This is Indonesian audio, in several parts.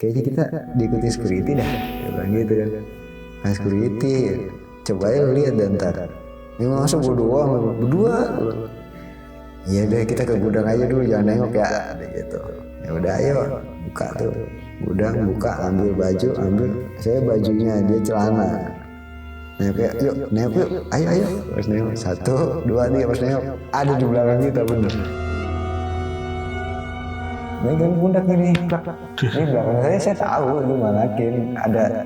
kayaknya kita diikuti security dah. Dia bilang gitu kan. Nah security, coba aja lihat dan ntar. Ini masa berdua. Iya deh kita ke gudang aja dulu, jangan nengok ya, gitu. Ya udah ayo buka tuh gudang, buka ambil baju, saya bajunya, dia celana. Nengok yuk, ayo. Pas nengok 1, 2, 3 pas nengok ada di belakang kita bener. Megang pundak ini belakang saya tahu itu malakin ada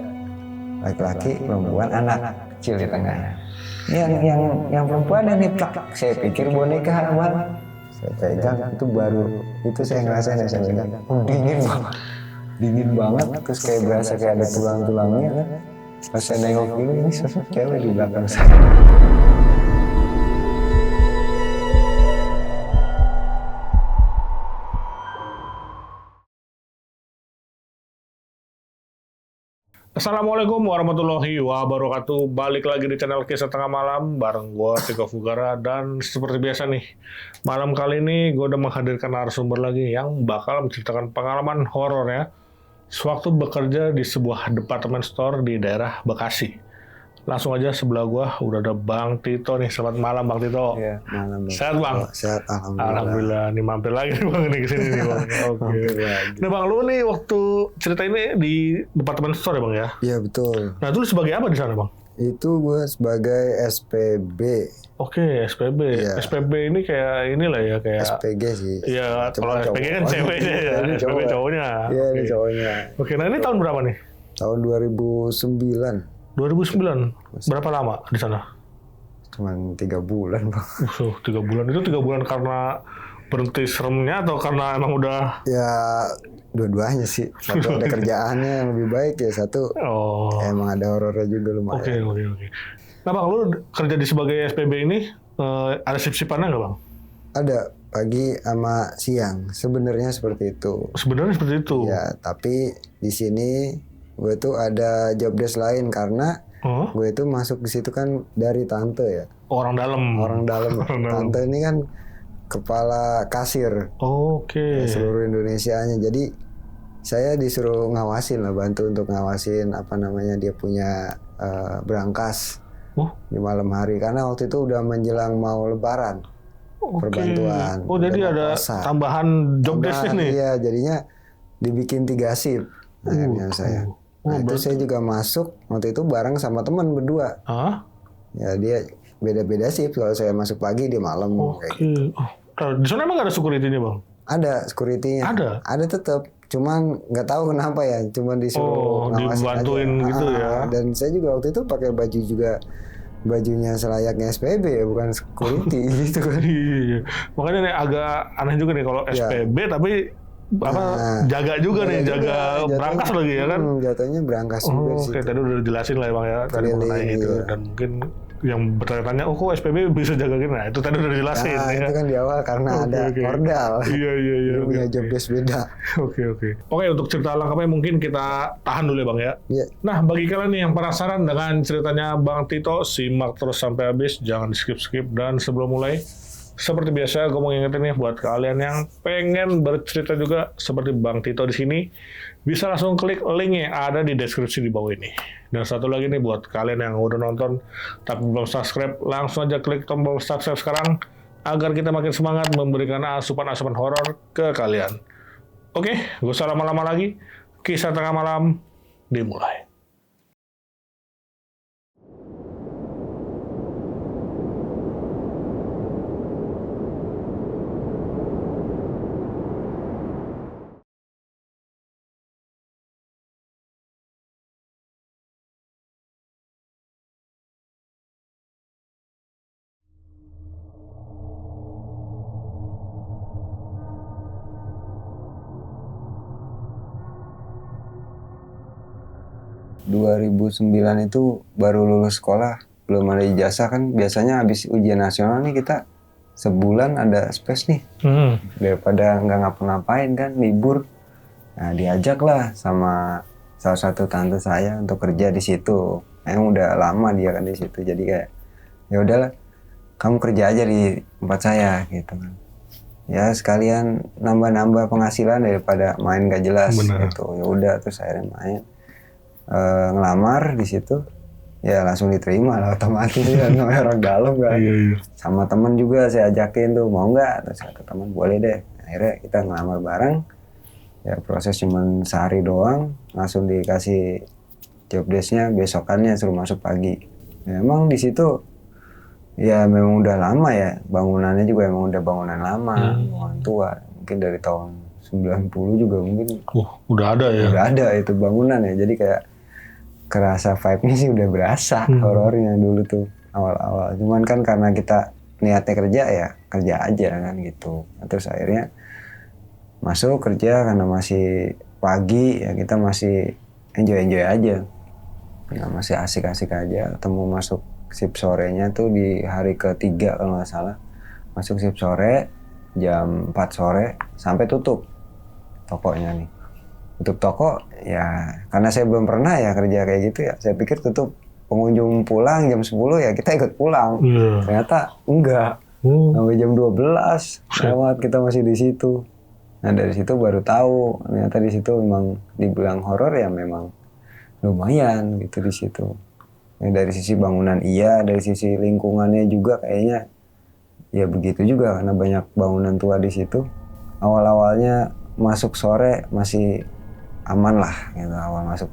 laki-laki, perempuan, anak kecil di tengahnya. Yang perempuan nih plak, saya pikir boneka abang. Saya pegang itu baru itu saya ngerasain saya pegang dingin banget terus kayak berasa kayak ada tulang-tulangnya kan. Pas saya nengok ini sosok cewek di belakang saya. Assalamualaikum warahmatullahi wabarakatuh. Balik lagi di channel Kisah Tengah Malam bareng gue Tiko Fugara. Dan seperti biasa nih, malam kali ini gue udah menghadirkan narasumber lagi yang bakal menceritakan pengalaman horor ya sewaktu bekerja di sebuah department store di daerah Bekasi. Langsung aja sebelah gue udah ada Bang Tito nih. Selamat malam Bang Tito. Iya, malam Bang. Sehat Bang? Oh, sehat, Alhamdulillah. Nih mampir lagi nih Bang nih kesini nih Bang. Oke. Nah Bang, lu nih waktu cerita ini di department store ya Bang ya? Iya betul. Nah itu lu sebagai apa di sana Bang? Itu gue sebagai SPB. Oke, SPB. Iya. SPB ini kayak inilah ya kayak. SPG sih. Iya, Cuma kalau SPG kan ceweknya ya. Ini SPB cowoknya. Iya, Oke. ini cowoknya. Oke, nah ini tahun berapa nih? Tahun 2009. 2009. Berapa lama di sana? Cuman 3 bulan Bang. 3 bulan. Itu 3 bulan karena berhenti seremnya atau karena emang udah? Ya dua-duanya sih. Satu ada kerjaannya yang lebih baik ya, satu emang ada horornya juga lumayan. Oke. Nah Bang, lu kerja di sebagai SPB ini ada shift-shiftannya nggak Bang? Ada pagi sama siang. Sebenarnya seperti itu. Sebenarnya seperti itu. Ya, tapi di sini gue tuh ada job desk lain karena gue itu masuk di situ kan dari tante ya. Orang dalam. Tante ini kan kepala kasir. Oke. Seluruh Indonesianya. Jadi saya disuruh ngawasin lah, bantu untuk ngawasin apa namanya dia punya brankas di malam hari karena waktu itu udah menjelang mau Lebaran. Perbantuan. Oh jadi ada tambahan job desk nih? Iya, jadinya dibikin 3 shift akhirnya saya. Nah itu saya juga masuk waktu itu bareng sama teman berdua. Ya dia beda-beda shift, kalau saya masuk pagi dia malam. Kayak gitu. Di sana emang gak ada security-nya Bang? Ada security-nya. Ada tetap. Cuman nggak tahu kenapa ya. Cuman disuruh ngawasin dibantuin aja. Gitu ya. Dan saya juga waktu itu pakai baju juga. Bajunya selayaknya SPB ya, bukan security gitu kan. Iya. Makanya nih agak aneh juga nih kalau SPB tapi jaga juga nih, jaga berangkas lagi ya kan? Jatuhnya berangkas juga sih. Oke, tadi udah dijelasin lah ya Bang ya, tadi mengenai itu. Dan mungkin yang bertanya-tanya, kok SPB bisa jaga gini? Nah itu tadi udah dijelasin. Nah ya. itu kan di awal karena ada kordal. Iya. Dia punya job desk beda. Oke, untuk cerita lengkapnya mungkin kita tahan dulu ya Bang ya. Iya. Nah bagi kalian nih yang penasaran dengan ceritanya Bang Tito, simak terus sampai habis, jangan skip-skip. Dan sebelum mulai, seperti biasa, gue mau ngingetin nih buat kalian yang pengen bercerita juga seperti Bang Tito di sini, bisa langsung klik link yang ada di deskripsi di bawah ini. Dan satu lagi nih buat kalian yang udah nonton tapi belum subscribe, langsung aja klik tombol subscribe sekarang agar kita makin semangat memberikan asupan-asupan horor ke kalian. Oke, gak usah lama-lama lagi, Kisah Tengah Malam dimulai. Dua 2009 itu baru lulus sekolah, belum ada ijazah kan. Biasanya habis ujian nasional nih kita sebulan ada space nih. Daripada nggak ngapa-ngapain kan, libur. Nah diajak lah sama salah satu tante saya untuk kerja di situ. Emang udah lama dia kan di situ, jadi kayak ya udahlah kamu kerja aja di tempat saya gitu kan. ya sekalian nambah-nambah penghasilan daripada main gak jelas gitu. Ya udah terus akhirnya main, ngelamar di situ, ya langsung diterima lah otomatis ya, namanya orang dalam kan. Sama temen juga saya ajakin tuh, mau nggak? Terus kata teman boleh deh. Akhirnya kita ngelamar bareng. Ya proses cuman sehari doang, langsung dikasih job desk-nya, besokannya suruh masuk pagi. Ya, emang di situ ya memang udah lama ya, bangunannya juga emang udah bangunan lama, bangunan tua. Mungkin dari tahun 90 juga mungkin. Udah ada ya? Udah ada itu bangunan ya, jadi kayak kerasa vibe-nya sih udah berasa horornya dulu tuh awal-awal. Cuman kan karena kita niatnya kerja ya kerja aja kan gitu. Nah, terus akhirnya masuk kerja karena masih pagi ya kita masih enjoy aja. Ya, masih asik-asik aja. Ketemu masuk shift sorenya tuh di hari ketiga kalau nggak salah. Masuk shift sore jam 4 sore sampai tutup tokonya nih. Tutup toko ya karena saya belum pernah ya kerja kayak gitu ya. Saya pikir tutup pengunjung pulang jam 10 ya kita ikut pulang. Ternyata enggak. Sampai jam 12 lewat kita masih di situ. Nah dari situ baru tahu ternyata di situ memang dibilang horor ya memang lumayan gitu di situ. Ya, dari sisi bangunan iya, dari sisi lingkungannya juga kayaknya ya begitu juga karena banyak bangunan tua di situ. Awal-awalnya masuk sore masih aman lah gitu, awal masuk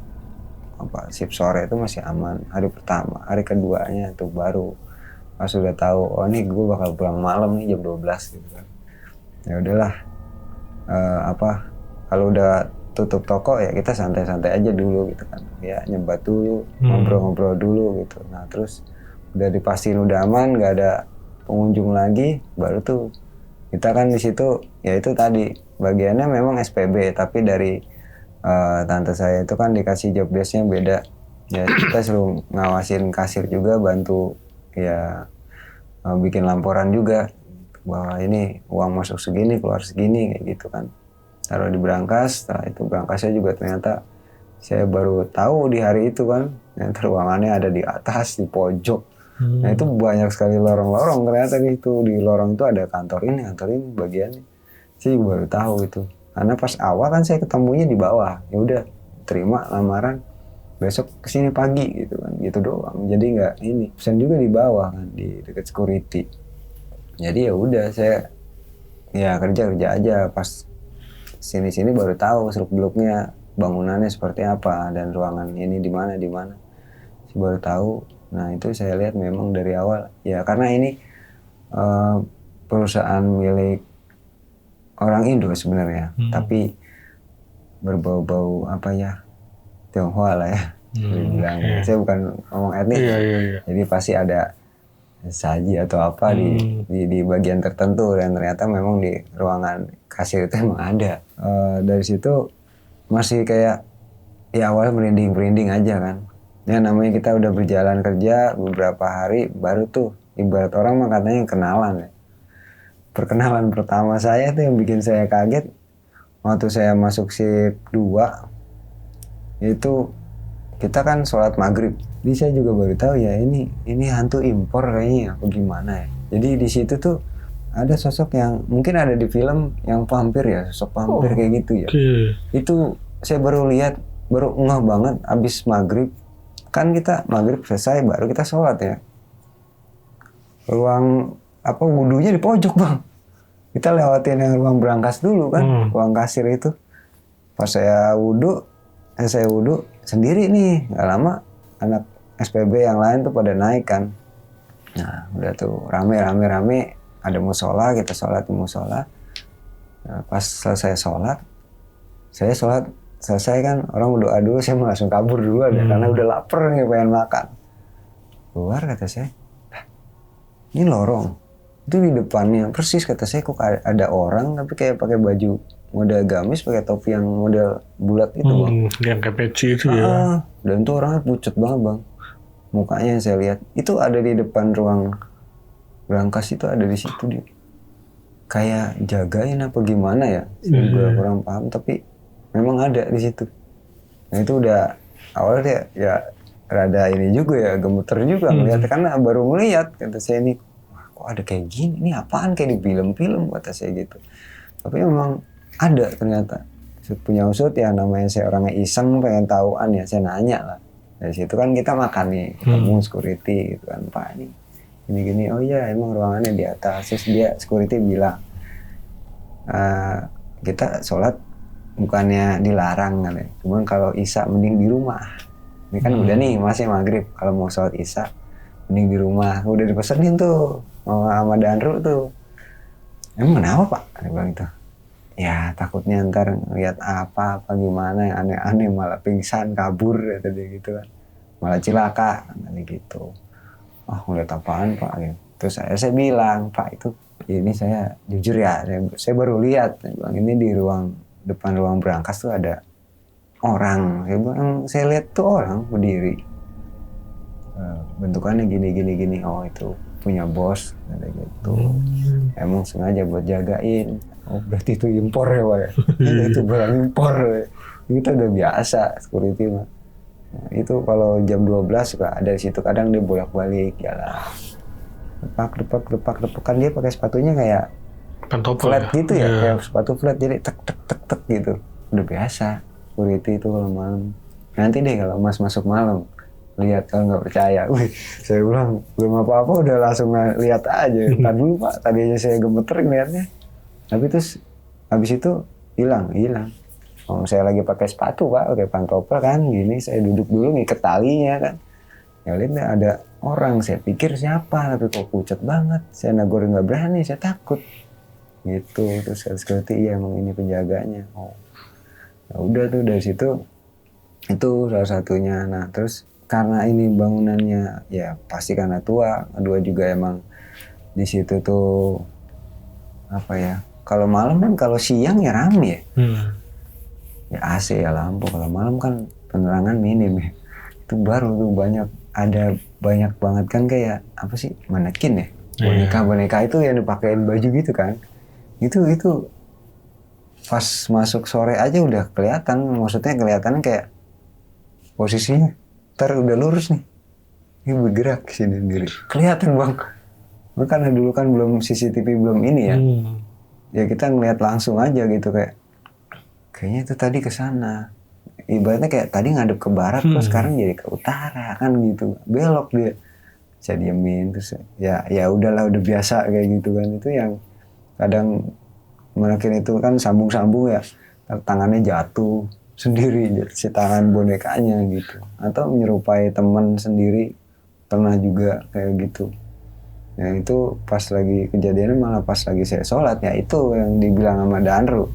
shift sore itu masih aman. Hari pertama, hari keduanya tuh baru pas sudah tahu oh nih gue bakal pulang malam nih jam 12 gitu kan. Ya udahlah, kalau udah tutup toko ya kita santai-santai aja dulu gitu kan, ya nyebat dulu, ngobrol-ngobrol dulu gitu. Nah terus udah dipastiin udah aman, nggak ada pengunjung lagi, baru tuh kita kan di situ ya itu tadi bagiannya memang SPB tapi dari tante saya itu kan dikasih job desk-nya beda ya, kita suruh ngawasin kasir juga, bantu ya bikin laporan juga bahwa ini uang masuk segini keluar segini kayak gitu kan, taruh di brankas. Setelah itu brankasnya juga ternyata saya baru tahu di hari itu kan ternyata ruangannya ada di atas di pojok. Nah itu banyak sekali lorong-lorong ternyata gitu, di lorong itu ada kantor ini bagiannya. Saya juga baru tahu itu karena pas awal kan saya ketemunya di bawah, ya udah terima lamaran besok kesini pagi gitu kan, gitu doang. Jadi nggak ini pesan juga di bawah kan di dekat security. Jadi ya udah saya ya kerja aja, pas sini baru tahu seluk-beluknya bangunannya seperti apa dan ruangan ini di mana saya baru tahu. Nah itu saya lihat memang dari awal ya karena ini perusahaan milik orang Indo sebenarnya, tapi berbau-bau apa ya Tionghoa lah ya, dibilang. Saya bukan ngomong etnik, jadi pasti ada saji atau apa di bagian tertentu dan ternyata memang di ruangan kasir itu emang ada. Dari situ masih kayak ya awalnya merinding aja kan. Ya namanya kita udah berjalan kerja beberapa hari baru tuh ibarat orang mah katanya kenalan ya. Perkenalan pertama saya tuh yang bikin saya kaget waktu saya masuk shift 2 itu kita kan sholat maghrib. Jadi saya juga baru tahu ya ini hantu impor kayaknya apa gimana ya. Jadi di situ tuh ada sosok yang mungkin ada di film yang vampir ya, sosok vampir kayak gitu ya. Itu saya baru lihat, baru ngeh banget abis maghrib. Kan kita maghrib selesai baru kita sholat ya. Ruang wudunya di pojok bang. Kita lewatin yang ruang brankas dulu kan, ruang kasir itu. Pas saya wudhu sendiri nih, nggak lama anak SPB yang lain tuh pada naik kan. Nah udah tuh rame, ada musola, kita sholat di musola. Nah, pas selesai sholat, saya sholat selesai kan orang berdoa dulu, saya mau langsung kabur dulu aja karena udah lapar nih pengen makan. Keluar kata saya, ini lorong itu di depannya persis kata saya kok ada orang tapi kayak pakai baju model gamis, pakai topi yang model bulat itu bang. Yang kayak peci itu ya. Dan tuh orangnya pucat banget bang. Mukanya yang saya lihat itu ada di depan ruang brankas, itu ada di situ dia. Kayak jagain apa gimana ya? Saya juga kurang paham tapi memang ada di situ. Nah itu udah awalnya ya rada ini juga ya, gemeter juga melihatnya karena baru melihat kata saya ini, wah kok kok ada kayak gini, ini apaan kayak di film-film kata saya gitu. Tapi memang ada ternyata. Punya usut ya, namanya saya orangnya iseng pengen tahuan ya, saya nanya lah. Dari situ kan kita makan nih, ketemu security gitu kan, Pak ini gini-gini, oh iya emang ruangannya di atas. Terus dia security bilang, kita sholat bukannya dilarang kan ya, cuman kalau isya mending di rumah. Ini kan udah nih masih maghrib, kalau mau sholat isya mending di rumah. Udah dipesenin tuh sama Danru tuh. Emang kenapa Pak? Dia bilang gitu. Ya takutnya ntar ngeliat apa gimana yang aneh-aneh malah pingsan kabur kata dia gitu kan, malah cilaka kata gitu. Ngeliat apaan Pak gitu. Terus saya bilang, Pak itu ini saya jujur ya, saya baru lihat. Saya bilang, ini di depan ruang berangkas tuh ada orang. Saya bilang, saya lihat tuh orang berdiri, bentukannya gini. Oh itu punya bos kata gitu. Emang sengaja buat jagain. Oh berarti itu impor ya Pak ya. Itu barang impor ya. Kita udah biasa security mah. Nah, itu kalau jam 12 suka ada di situ, kadang dia bolak-balik jalan. Depak kan dia pakai sepatunya kayak Pantopel flat ya? gitu ya, kayak sepatu flat jadi tek gitu. Udah biasa security itu kalau malam. Nanti deh kalau Mas masuk malam lihat, kalau nggak percaya. Wih, saya bilang belum apa-apa udah langsung lihat aja. Tadi dulu Pak, tadi aja saya gemeter ngeliatnya. Tapi terus habis itu hilang. Saya lagi pakai sepatu Pak, pakai pantopel kan, gini saya duduk dulu ngiket talinya kan. Ya lihat ada orang, saya pikir siapa, tapi kok pucat banget. Saya negor nggak berani, saya takut. Gitu, terus security iya emang ini penjaganya. Ya udah tuh dari situ, itu salah satunya. Nah terus karena ini bangunannya ya pasti karena tua, kedua juga emang di situ tuh apa ya, kalau malam kan, kalau siang ya rame ya, ya AC ya lampu. Kalau malam kan penerangan minim ya, itu baru tuh ada banyak banget kan kayak apa sih, manekin ya, boneka itu yang dipakein baju gitu kan, itu pas masuk sore aja udah kelihatan, maksudnya kelihatan kayak posisinya ntar udah lurus nih, ini bergerak sini sendiri, kelihatan Bang. Karena dulu kan belum CCTV belum ini ya. Ya kita ngeliat langsung aja gitu, kayaknya itu tadi ke sana. Ibaratnya kayak tadi ngadep ke barat terus sekarang jadi ke utara kan gitu. Belok dia. Saya diemin terus ya udahlah, udah biasa kayak gitu kan. Itu yang kadang makin itu kan sambung-sambung ya. Tangannya jatuh sendiri si tangan bonekanya gitu. Atau menyerupai teman sendiri, pernah juga kayak gitu. Ya itu pas lagi kejadiannya malah pas lagi saya sholat, ya itu yang dibilang sama Danru.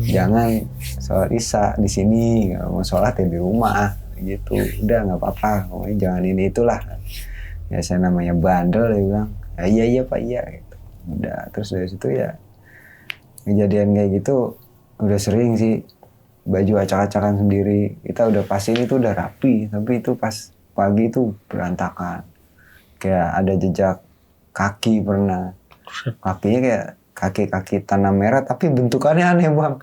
Jangan sholat isya di sini, kalau mau sholat ya di rumah gitu. Udah nggak apa-apa, pokoknya jangan ini itulah. Ya saya namanya bandel, dia bilang, ya iya Pak iya. Gitu. Udah terus dari situ ya kejadian kayak gitu udah sering sih. Baju acak-acakan sendiri, kita udah pastiin itu udah rapi, tapi itu pas pagi itu berantakan. Kayak ada jejak kaki pernah, kakinya kayak kaki tanah merah tapi bentukannya aneh Bang.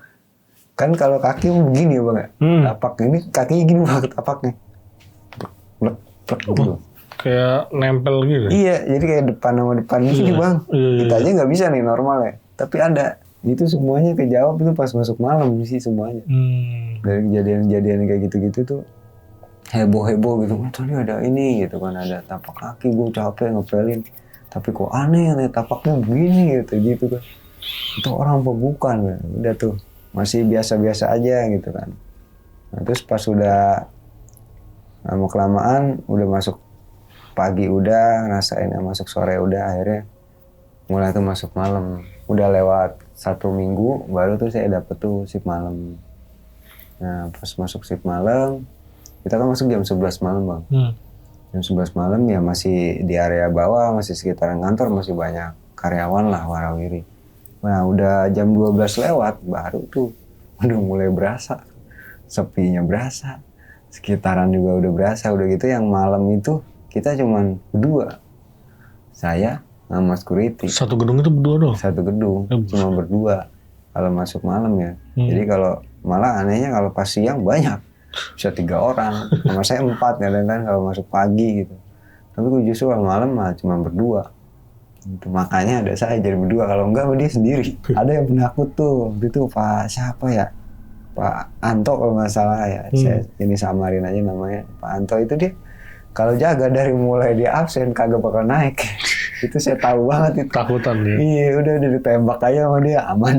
Kan kalau kaki begini ya Bang ya, tapak ini kakinya gini banget tapaknya, plek gitu. Kayak nempel gitu. Iya, jadi kayak depan sama depan gini Bang. Kita aja nggak bisa nih normal ya, tapi ada. Itu semuanya kejawab itu pas masuk malam sih semuanya. Dari kejadian-kejadian kayak gitu-gitu tuh heboh-heboh gitu. Tadi ada ini gitu kan, ada tapak kaki, gue capek ngepelin. Tapi kok aneh nih tapaknya begini gitu kan. Itu orang apa bukan kan? Udah tuh masih biasa-biasa aja gitu kan. Nah, terus pas udah lama-kelamaan udah masuk pagi udah ngerasain, masuk sore udah, akhirnya mulai tuh masuk malam. Udah lewat 1 minggu baru tuh saya dapet tuh shift malam. Nah pas masuk shift malam, kita kan masuk jam 11 malam Bang. Jam 11 malam ya masih di area bawah, masih sekitaran kantor, masih banyak karyawan lah warawiri. Nah udah jam 12 lewat baru tuh udah mulai berasa, sepinya berasa, sekitaran juga udah berasa. Udah gitu yang malam itu kita cuman berdua, saya sama security. Satu gedung itu berdua doang? Satu gedung, cuma berdua kalau masuk malam ya. Jadi kalau malah anehnya kalau pas siang banyak, bisa 3 orang, sama saya 4 kadang-kadang kalau masuk pagi gitu. Tapi justru kalau malam mah cuma berdua. Itu makanya ada saya jadi berdua, kalau enggak dia sendiri. Ada yang penakut tuh waktu itu Pak siapa ya, Pak Anto kalau nggak salah ya. Saya ini samarin aja namanya Pak Anto. Itu dia kalau jaga dari mulai dia absen kagak bakal naik. Itu saya tahu banget itu. Takutan nih. Iya udah ditembak aja sama dia, aman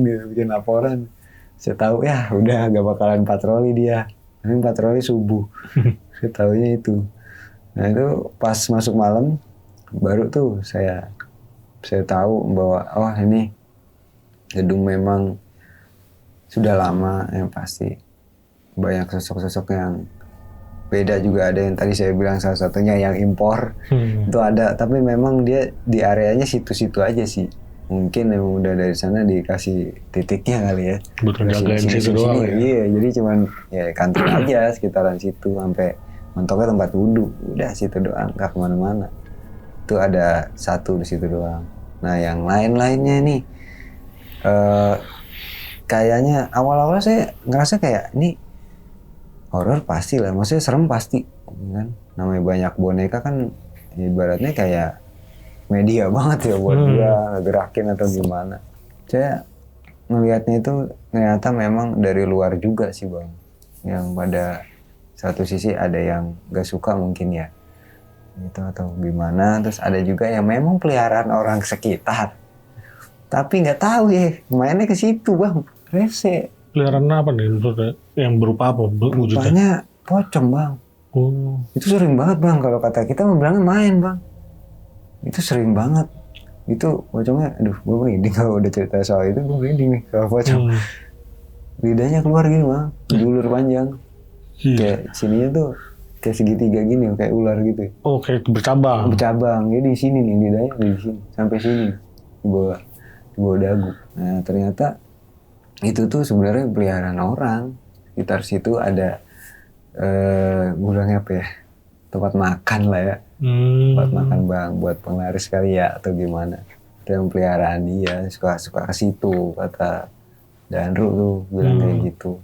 gitu bikin laporan. Saya tahu ya udah gak bakalan patroli dia. Ini patroli subuh. Saya tahunya itu. Nah itu pas masuk malam baru tuh saya tahu bahwa oh ini gedung memang sudah lama yang pasti. Banyak sosok-sosok yang beda juga, ada yang tadi saya bilang salah satunya yang impor. Itu ada, tapi memang dia di areanya situ-situ aja sih. Mungkin memang udah dari sana dikasih titiknya kali ya. Butuh jagain situ doang ya. Iya, jadi cuman ya kantin aja sekitaran situ sampai mentoknya tempat wudhu. Udah situ doang, gak kemana-mana. Itu ada satu di situ doang. Nah yang lain-lainnya nih kayaknya awal-awal saya ngerasa kayak ini horor pasti lah, maksudnya serem pasti kan. Namanya banyak boneka kan ibaratnya kayak media banget ya buat dia gerakin atau gimana. Saya ngelihatnya itu ternyata memang dari luar juga sih bang. Yang pada satu sisi ada yang gak suka mungkin ya gitu atau gimana, terus ada juga yang memang peliharaan orang sekitar tapi nggak tahu ya mainnya ke situ bang, rese. Peliharaan apa nih maksudnya? Yang berupa apa wujudnya? Rupanya pocong bang. Itu sering banget bang, kalau kata kita bilangnya main bang. Itu sering banget. Itu pocongnya, aduh gue merinding kalau udah cerita soal itu, gue merinding nih soal pocong. Lidahnya keluar gini bang, julur panjang. Kayak sininya tuh kayak segitiga gini, kayak ular gitu. Oh, kayak bercabang. Bercabang, jadi di sini nih lidahnya di sini sampai sini di bawah dagu. Nah ternyata itu tuh sebenarnya peliharaan orang. Sekitar situ ada gudangnya apa ya? Tempat makan lah ya. Tempat makan bang, buat penglaris kali ya atau gimana. Itu yang peliharaan dia, suka ke situ kata Danru tuh bilang kayak gitu.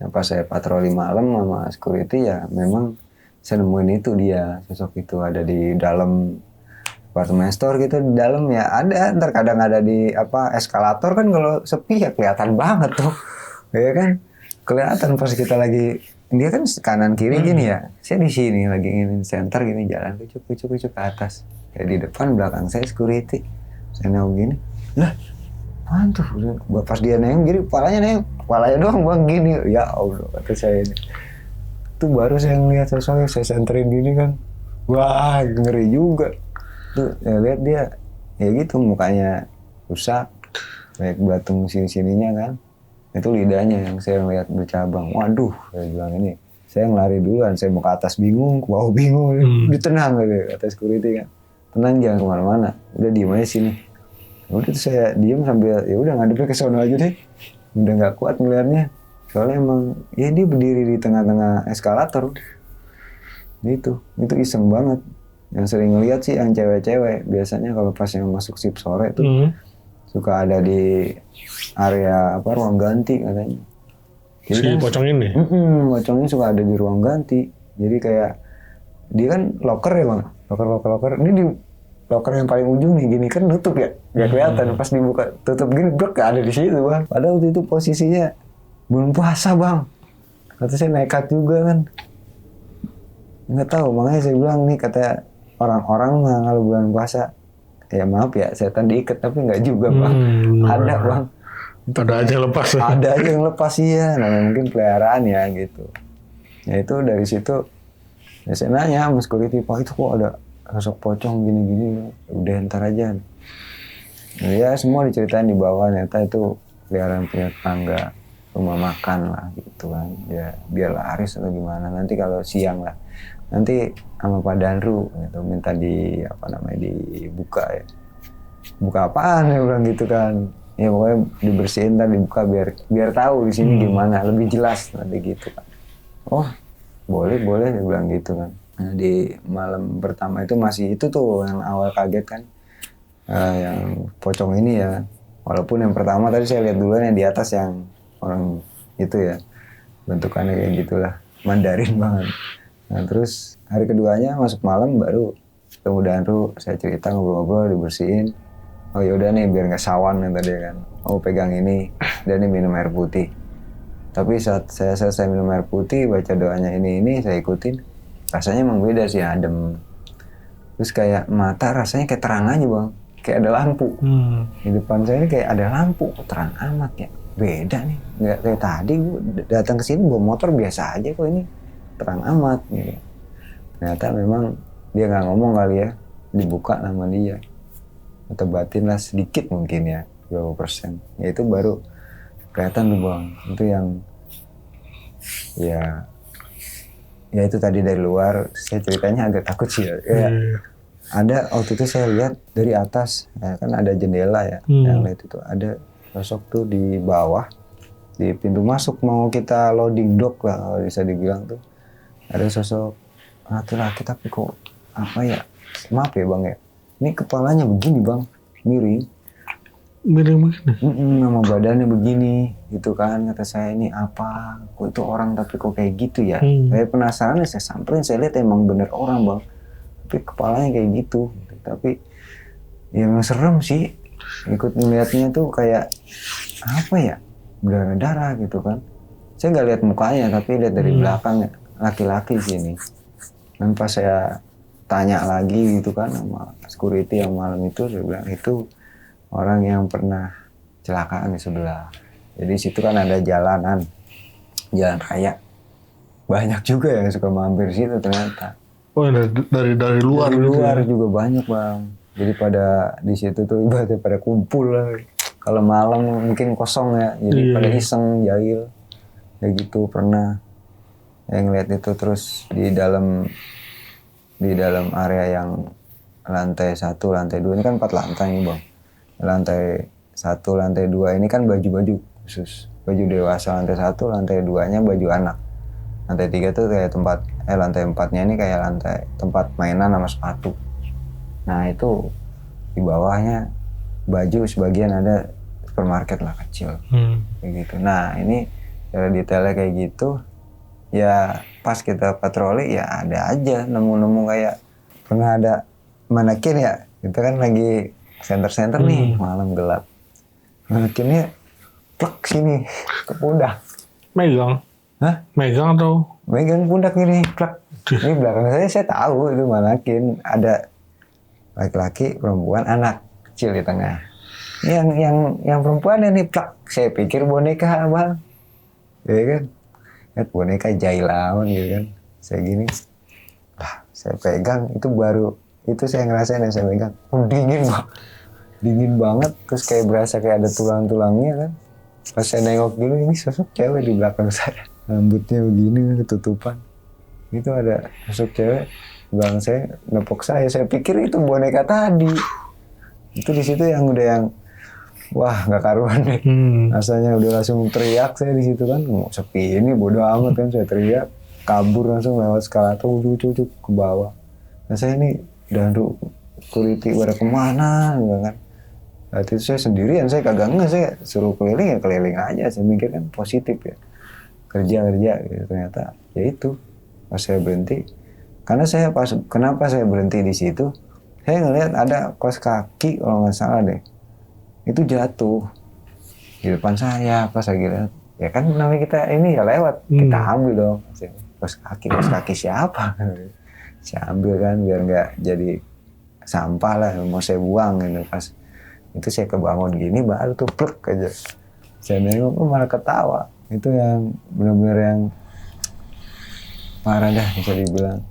Nah, pas saya patroli malam sama security ya memang saya nemuin itu dia, sosok itu ada di dalam apartemen store gitu, di dalam ya ada, ntar kadang ada di eskalator kan kalau sepi ya kelihatan banget tuh. Ya kan kelihatan pas kita lagi, dia kan kanan kiri gini ya, saya di sini lagi ingin center gini jalan kucuk ke atas. Ya di depan belakang saya security. Saya nengok gini, lah apaan tuh? Pas dia nengok gini, kepalanya doang bang gini. Ya Allah kata saya ini. Itu baru saya ngeliat sosoknya, saya senterin gini kan. Wah ngeri juga. Tuh ya lihat dia, ya gitu mukanya rusak, kayak belatung sini-sininya kan. Itu lidahnya yang saya ngeliat bercabang. Waduh, saya bilang ini. Saya ngelari duluan, saya mau ke atas bingung, ke bawah bingung. Ditenang gitu, kata security kan. Tenang jangan kemana-mana, udah diem aja sini. Udah tuh saya diem sambil ya udah ngadepnya ke sono aja deh. Udah nggak kuat ngeliatnya. Soalnya emang ya dia berdiri di tengah-tengah eskalator. Itu iseng banget. Yang sering ngeliat sih yang cewek-cewek. Biasanya kalau pas yang masuk shift sore tuh suka ada di area ruang ganti katanya. Jadi si kan, pocong ini? Pocongnya suka ada di ruang ganti. Jadi kayak dia kan locker ya bang, locker. Ini di locker yang paling ujung nih gini kan nutup ya, nggak kelihatan. Pas dibuka tutup gini, blok ada di situ bang. Padahal waktu itu posisinya belum puasa bang. Kata saya nekat juga kan. Nggak tahu, makanya saya bilang nih kata orang-orang mah kalau bulan puasa, ya maaf ya setan diikat tapi nggak juga bang. Ada bang. Ada aja yang lepas. Ada aja yang lepas iya. Nah mungkin peliharaan ya gitu. Ya itu dari situ ya saya nanya sama security, Pak itu kok ada sosok pocong gini-gini. Udah ntar aja. Nah, ya semua diceritain di bawah, ternyata itu peliharaan tetangga, rumah makan lah gitu kan. Ya biar laris atau gimana. Nanti kalau siang lah. Nanti sama Pak Danru gitu, minta dibuka ya. Buka apaan ya bilang gitu kan. Ya pokoknya dibersihin dan dibuka biar tahu di sini gimana, lebih jelas nanti gitu kan. Oh boleh dia bilang gitu kan. Nah, di malam pertama itu masih itu tuh yang awal kaget kan, yang pocong ini ya. Walaupun yang pertama tadi saya lihat duluan yang di atas yang orang itu ya, bentukannya kayak gitulah, Mandarin banget. Nah terus hari keduanya masuk malam baru ketemu Danru, saya cerita ngobrol-ngobrol, dibersihin. Oh yaudah nih biar nggak sawan kata dia kan. Oh pegang ini, dan ini minum air putih. Tapi saat saya selesai minum air putih, baca doanya ini saya ikutin. Rasanya emang beda sih, adem. Terus kayak mata rasanya kayak terang aja bang, kayak ada lampu. Di depan saya ini kayak ada lampu, terang amat ya. Beda nih, nggak kayak tadi gue datang ke sini bawa motor biasa aja kok, ini terang amat gitu. Ternyata memang dia nggak ngomong kali ya, dibuka nama dia. Atau batin lah sedikit mungkin ya, berapa persen. Ya itu baru kelihatan tuh bang, itu yang ya itu tadi dari luar. Saya ceritanya agak takut sih ya. Ada waktu itu saya lihat dari atas, ya kan ada jendela ya, yang lihat itu ada sosok tuh di bawah, di pintu masuk mau kita loading dock lah kalau bisa dibilang tuh. Ada sosok laki-laki tapi kok apa ya, maaf ya bang ya, ini kepalanya begini bang, miring nama badannya begini gitu kan. Kata saya ini apa, kok itu orang tapi kok kayak gitu ya. Saya penasaran, saya samperin, saya lihat emang bener orang bang, tapi kepalanya kayak gitu. Tapi ya memang serem sih, ikut melihatnya tuh kayak apa ya, berdarah gitu kan. Saya nggak lihat mukanya tapi lihat dari belakang, laki-laki sih ini. Dan pas saya tanya lagi gitu kan sama security yang malam itu, saya bilang itu orang yang pernah kecelakaan di sebelah. Jadi situ kan ada jalan raya, banyak juga yang suka mampir situ ternyata. Oh dari luar dari gitu luar ya? Juga banyak bang. Jadi pada di situ tuh ibaratnya pada kumpul lah. Kalau malam mungkin kosong ya, jadi pada iseng jahil kayak gitu. Pernah yang lihat itu. Terus di dalam area yang lantai 1, lantai 2 ini kan 4 lantai nih bang. Lantai 1, lantai 2 ini kan baju-baju khusus, baju dewasa. Lantai 1, lantai 2-nya baju anak. Lantai 3 tuh kayak tempat, lantai 4-nya ini kayak lantai tempat mainan sama sepatu. Nah itu di bawahnya baju, sebagian ada supermarket lah kecil, kayak gitu. Nah ini cara detailnya kayak gitu. Ya pas kita patroli ya ada aja nemu-nemu kayak pernah ada manekin ya, kita kan lagi center nih malam gelap, manekinnya plek sini ke pundak. Megang? Hah? Megang atau? Megang pundak ini plek. Ini belakang saya tahu itu manekin, ada laki-laki, perempuan, anak kecil di tengah. Yang perempuan ini plek, saya pikir boneka bang, ya kan? Lihat boneka jailawan gitu kan. Saya gini, saya pegang, itu baru itu saya ngerasain yang saya pegang, dingin banget. Terus kayak berasa kayak ada tulang-tulangnya kan. Pas saya nengok dulu, ini sosok cewek di belakang saya, rambutnya begini ketutupan. Itu ada sosok cewek, bang saya nepok saya pikir itu boneka tadi. Itu di situ yang udah yang wah nggak karuan deh. Rasanya udah langsung teriak saya di situ kan, mau sepi ini bodo amat kan, saya teriak kabur langsung lewat eskalator cucuk ke bawah. Nah saya ini Danru security pada kemana gitu kan. Waktu itu saya sendirian, saya kagak nggak, saya suruh keliling ya keliling aja, saya mikir kan positif ya, kerja gitu. Ternyata ya itu pas saya berhenti, karena kenapa saya berhenti di situ, saya ngelihat ada kaos kaki kalau nggak salah deh, itu jatuh di depan saya. Pas lagi lihat ya kan namanya kita ini ya lewat, kita ambil dong kaos kaki siapa, saya ambil kan biar nggak jadi sampah lah, mau saya buang gitu. Pas itu saya kebangun gini baru tuh plek aja saya nengok, malah ketawa. Itu yang benar-benar yang parah dah bisa dibilang.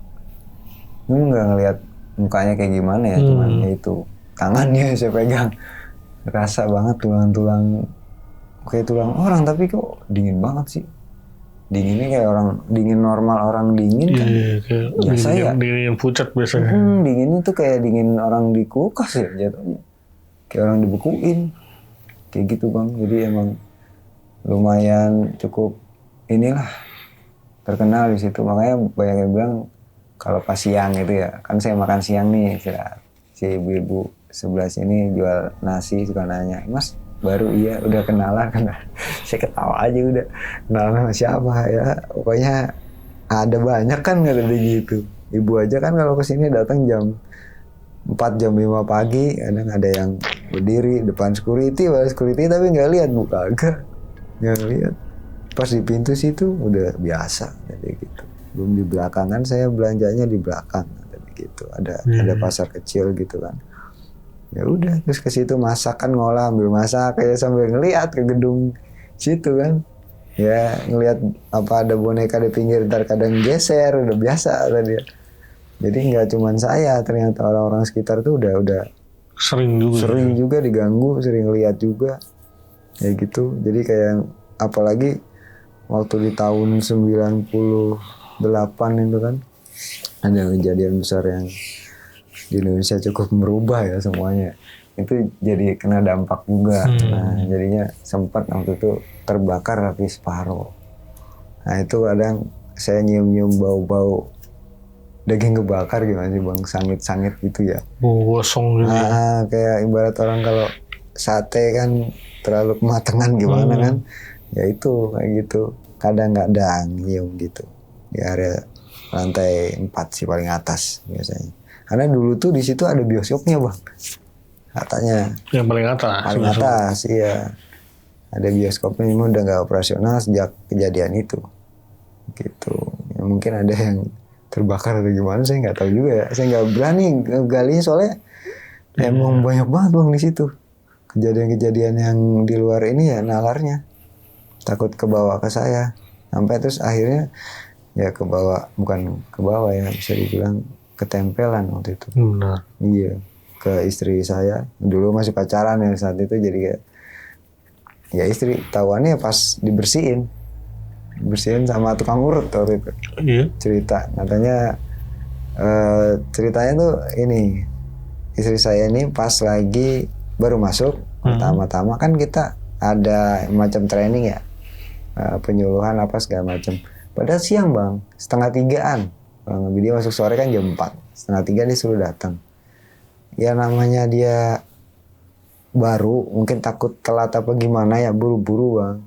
Lu nggak ngelihat mukanya kayak gimana ya, cuman ya itu tangannya saya pegang, rasa banget tulang-tulang kayak tulang orang, tapi kok dingin banget sih. Dinginnya kayak orang dingin normal, orang dingin kan. Biasa ya. Dingin pucat biasanya. Dinginnya tuh kayak dingin orang di kulkas ya jatuhnya. Kayak orang dibekuin. Kayak gitu bang. Jadi emang lumayan cukup inilah terkenal di situ. Makanya banyak yang bilang kalau pas siang itu ya, kan saya makan siang nih, si ibu-ibu sebelah sini jual nasi suka nanya, Mas baru iya udah kenalan kan. Saya ketawa aja udah kenalan sama siapa ya, pokoknya ada banyak kan, nggak ada gitu. Ibu aja kan kalau kesini datang jam 4 jam 5 pagi, kadang ada yang berdiri depan security tapi nggak lihat buka agak, nggak lihat. Pas di pintu situ udah biasa kayak gitu. Belum di belakangan, saya belanjanya di belakang kayak gitu. Ada pasar kecil gitu kan. Ya udah, terus ke situ masak kan, ngolah ambil masak kayak sambil ngeliat ke gedung situ kan. Ya ngelihat apa ada boneka di pinggir, ntar kadang geser, udah biasa tadi. Jadi nggak cuman saya, ternyata orang-orang sekitar tuh udah sering juga diganggu, sering lihat juga kayak gitu. Jadi kayak apalagi waktu di tahun 98 itu kan ada kejadian besar yang di Indonesia cukup merubah ya semuanya. Itu jadi kena dampak juga. Nah jadinya sempat waktu itu terbakar tapi separuh. Nah itu kadang saya nyium-nyium bau-bau daging kebakar gimana sih bang, sangit-sangit gitu ya. Gosong gitu. Kayak ibarat orang kalau sate kan terlalu kematangan gimana kan. Ya itu kayak gitu. Kadang-kadang nyium gitu. Di area lantai 4 sih paling atas biasanya. Karena dulu tuh di situ ada bioskopnya bang. Katanya. Yang paling atas. Paling atas, iya. Ada bioskopnya, memang udah nggak operasional sejak kejadian itu. Gitu. Ya, mungkin ada yang terbakar atau gimana, saya nggak tahu juga ya. Saya nggak berani ngegalinya soalnya emang banyak banget bang di situ. Kejadian-kejadian yang di luar ini ya nalarnya. Takut kebawa ke saya. Sampai terus akhirnya ya bukan kebawa ya, bisa dibilang ketempelan waktu itu. Benar. Iya, ke istri saya. Dulu masih pacaran ya saat itu, jadi kayak ya istri tahuannya pas dibersihin sama tukang urut waktu itu. Iya. Cerita katanya ceritanya tuh ini, istri saya ini pas lagi baru masuk pertama-tama kan kita ada macam training ya, penyuluhan apa segala macam. Padahal siang bang, 2:30-an. Dia masuk sore kan jam 4, 2:30 dia suruh datang. Ya namanya dia baru, mungkin takut telat apa gimana ya, buru-buru bang.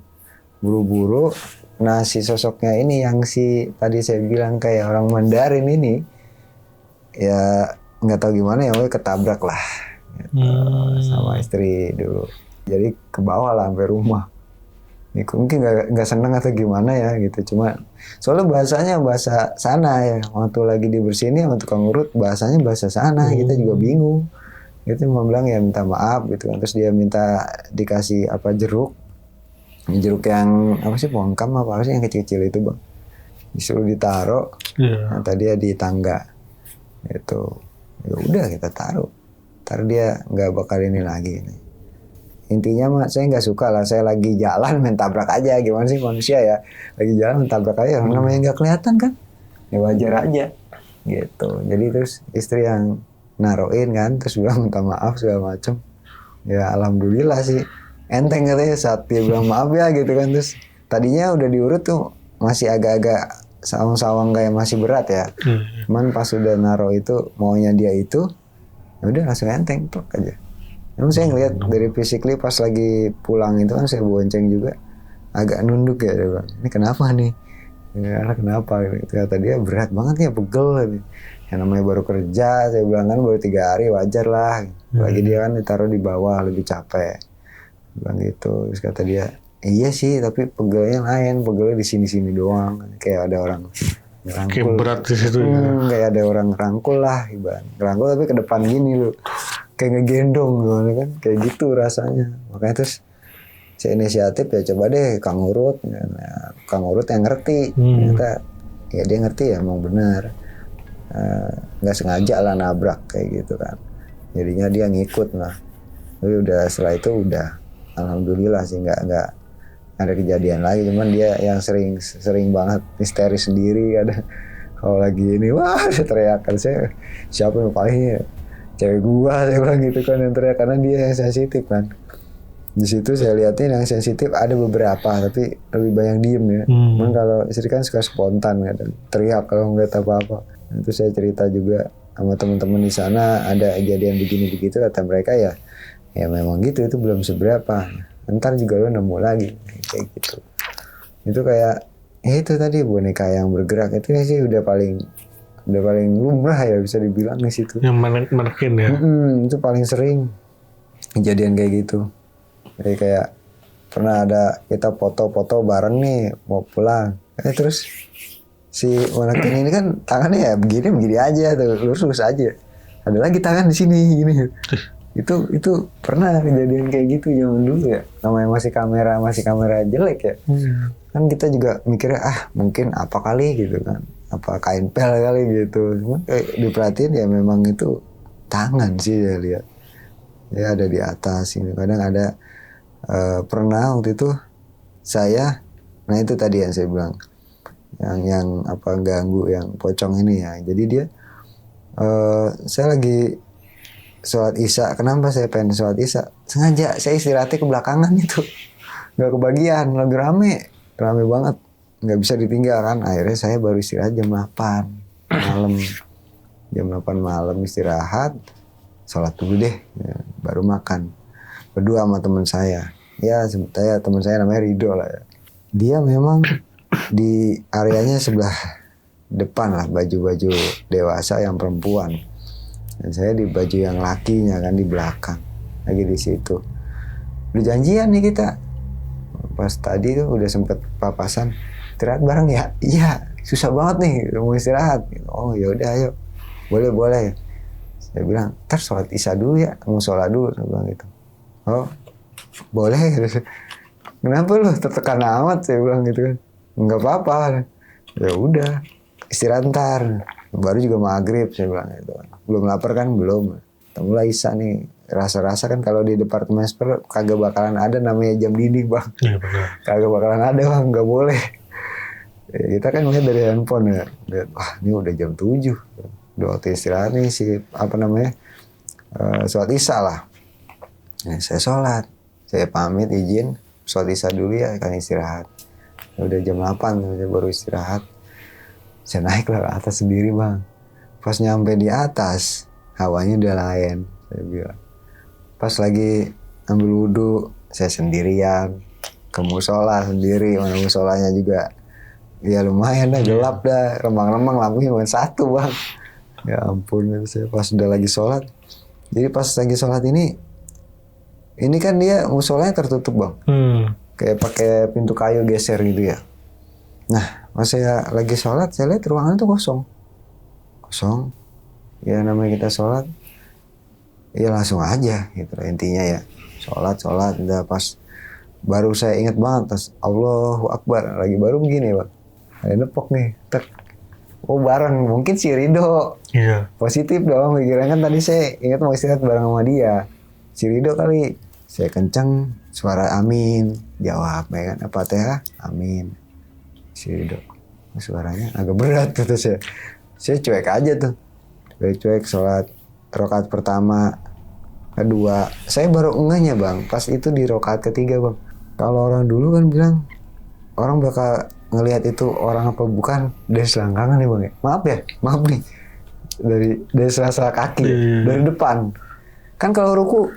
Buru-buru, nah si sosoknya ini yang si tadi saya bilang kayak orang Mandarin ini, ya nggak tahu gimana ya, ketabrak lah gitu, sama istri dulu. Jadi ke bawah lah sampai rumah. Mungkin nggak seneng atau gimana ya gitu, cuma soalnya bahasanya bahasa sana ya, waktu lagi dibersihin ya untuk tukang urut bahasanya bahasa sana, kita juga bingung. Itu mau bilang ya minta maaf gitu kan, terus dia minta dikasih apa jeruk yang apa sih, pohon-kam apa sih yang kecil-kecil itu bang, disuruh ditaro. Nah, tadi dia di tangga itu, ya udah kita taruh, ntar dia nggak bakal ini lagi. Intinya mah saya nggak suka lah, saya lagi jalan main tabrak aja, gimana sih manusia ya, lagi jalan main tabrak aja, namanya nggak kelihatan kan, ya wajar aja gitu. Jadi terus istri yang naroin kan, terus bilang minta maaf segala macem. Ya alhamdulillah sih enteng katanya saat dia bilang maaf ya gitu kan. Terus tadinya udah diurut tuh masih agak-agak sawang-sawang kayak masih berat ya, cuman pas udah naro itu maunya dia itu, ya udah langsung enteng tuh aja. Namun saya ngeliat dari physically pas lagi pulang itu kan saya bonceng juga, agak nunduk ya dia bilang, ini kenapa nih? Ya, kenapa? Gitu. Kata dia berat banget ya, pegel. Gitu. Yang namanya baru kerja, saya bilang kan baru 3 hari, wajar lah. Lagi dia kan ditaruh di bawah, lebih capek. Bilang gitu. Terus kata dia, iya sih, tapi pegelnya lain, pegelnya di sini-sini doang. Kayak ada orang ngerangkul. Kayak berat di situ ya. Kayak ada orang ngerangkul lah, ibarat. Ngerangkul tapi ke depan gini loh. Kayak ngegendong gimana kan, kayak gitu rasanya. Makanya terus saya inisiatif ya coba deh Kang Urut. Nah, Kang Urut yang ngerti, ternyata ya dia ngerti ya emang benar. Nggak sengaja lah nabrak kayak gitu kan. Jadinya dia ngikut lah. Tapi udah setelah itu udah alhamdulillah sih nggak ada kejadian lagi. Cuman dia yang sering banget histeris sendiri ada. Kalau lagi ini wah ada teriakan, saya siapa yang paling cewek gua, saya bilang gitu kan yang teriak, karena dia yang sensitif kan. Di situ saya lihatin yang sensitif ada beberapa, tapi lebih banyak diem ya. Cuman kalau istri kan suka spontan kadang teriak kalau nggak apa-apa. Nah, itu saya cerita juga sama teman-teman di sana, ada kejadian begini begitu, kata mereka ya memang gitu, itu belum seberapa. Ntar juga lo nemu lagi kayak gitu. Itu kayak itu tadi boneka yang bergerak itu sih udah paling udah paling lumrah ya bisa dibilang di situ. Yang menekin ya. Itu paling sering kejadian kayak gitu. Jadi kayak pernah ada kita foto-foto bareng nih mau pulang, terus si manekin ini kan tangannya ya begini aja tuh, lurus aja. Ada lagi tangan di sini gini. Itu pernah kejadian kayak gitu zaman dulu ya. Namanya masih kamera jelek ya. Kan kita juga mikirnya mungkin apa kali gitu kan. Apa kain pel kali gitu. Cuma diperhatiin ya memang itu tangan sih saya lihat. Ya ada di atas ini. Kadang ada pernah waktu itu saya, nah itu tadi yang saya bilang yang apa ganggu yang pocong ini ya. Jadi dia saya lagi sholat isya. Kenapa saya pengen sholat isya? Sengaja saya istirahatnya ke belakangan itu, nggak kebagian, lagi rame banget, nggak bisa ditinggal kan. Akhirnya saya baru istirahat jam 8 malam, jam 8 malam istirahat, sholat dulu deh, ya, baru makan. Berdua sama teman saya. Ya sebetulnya teman saya namanya Rido lah ya. Dia memang di areanya sebelah depan lah, baju-baju dewasa yang perempuan. Dan saya di baju yang lakinya kan di belakang. Lagi di situ. Udah janjian nih kita. Pas tadi tuh udah sempet papasan. Istirahat bareng ya? Iya, susah banget nih mau istirahat. Oh ya udah ayo. Boleh. Saya bilang, ntar sholat isya dulu ya, mau sholat dulu, saya bilang gitu. Oh, boleh. Kenapa lu tertekan amat, saya bilang gitu kan. Enggak apa-apa. Ya udah, istirahat ntar. Baru juga maghrib, saya bilang gitu. Belum lapar kan? Belum. Mulai isya nih. Rasa-rasa kan kalau di departemen super kagak bakalan ada namanya jam dinding, Bang. Iya benar. Kagak bakalan ada, Bang. Nggak boleh. Ya, kita kan melihat dari handphone ya. Lihat, wah ini udah jam 7. Udah waktu istirahat nih sholat isya lah. Nah, saya sholat. Saya pamit izin. Sholat isya dulu ya, kan istirahat. Udah jam 8, saya baru istirahat. Saya naik lah ke atas sendiri, Bang. Pas nyampe di atas, hawanya udah lain. Saya bilang. Pas lagi ambil wudhu, saya sendirian. Ke musola sendiri, mana musolanya juga. Ya lumayan dah, gelap dah. Remang-remang lampunya cuma satu, Bang. Ya ampun, saya pas udah lagi sholat. Jadi pas lagi sholat ini kan dia musolanya tertutup, Bang. Kayak pakai pintu kayu geser gitu ya. Nah, pas saya lagi sholat, saya lihat ruangan itu kosong. Ya namanya kita sholat, ya langsung aja gitu intinya ya. Sholat, udah pas baru saya ingat banget, pas Allahu Akbar, lagi baru begini, Bang. Ada nepok nih, tek. Oh bareng, mungkin si Rido. Iya. Positif dong, pikiran kan tadi saya ingat mau istirahat bareng sama dia. Si Rido kali, saya kencang, suara amin, jawab, ya kan, apa teh, amin. Si Rido, suaranya agak berat gitu saya. Saya cuek aja tuh, cuek sholat rakaat pertama, kedua. Saya baru ngehnya, Bang, pas itu di rakaat ketiga, Bang. Kalau orang dulu kan bilang, orang bakal ngelihat itu orang apa bukan dari selangkangan nih, Bang ya. Maaf nih. Dari selasa kaki, dari depan. Kan kalau ruku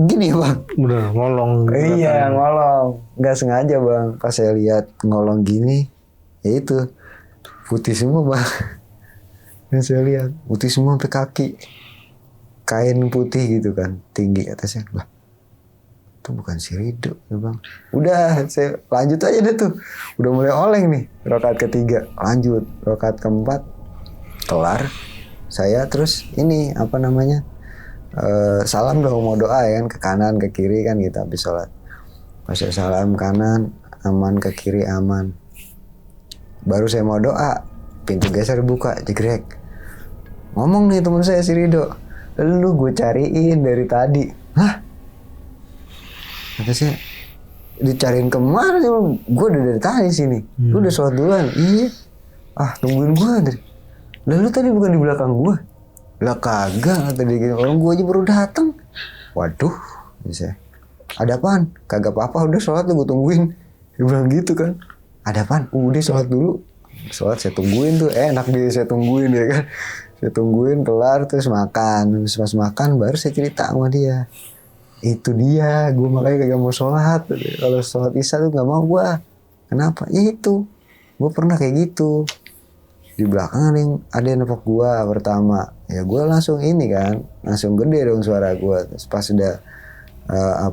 gini, Bang. Bener, ngolong. Iya, ngolong. Nggak sengaja, Bang. Pas saya lihat ngolong gini, ya itu putih semua, Bang. Yang saya lihat putih semua sampai kaki. Kain putih gitu kan, tinggi atasnya. Lah, itu bukan si Rido, ya Bang. Udah, saya lanjut aja deh tuh. Udah mulai oleng nih, rakaat ketiga. Lanjut, rakaat keempat. Kelar. Saya terus ini, apa namanya, salam dong, mau doa ya kan. Ke kanan, ke kiri kan kita habis sholat. Pas saya salam kanan, aman, ke kiri aman. Baru saya mau doa, pintu geser buka, jegrek. Ngomong nih teman saya si Rido. Lu gue cariin dari tadi. Hah? Kata saya, dicariin kemana sih? Gue udah dari tadi sini. Lu udah sholat duluan? Iya. Tungguin gue dari. Lalu tadi bukan di belakang gue? Lah kagak, kata dia gitu. Orang gue aja baru datang. Waduh, saya. Ada apaan? Kagak apa-apa, udah sholat tuh gue tungguin. Dia bilang gitu kan. Ada apaan? Udah sholat dulu. Sholat saya tungguin tuh, enak dia saya tungguin ya kan. Saya tungguin kelar terus makan. Terus pas makan baru saya cerita sama dia. Itu dia, gue makanya kagak mau sholat. Kalau sholat isya tuh gak mau gue. Kenapa? Ya itu, gue pernah kayak gitu. di belakang ada yang nepok gua pertama. Ya gua langsung ini kan, langsung gede dong suara gua. Terus pas udah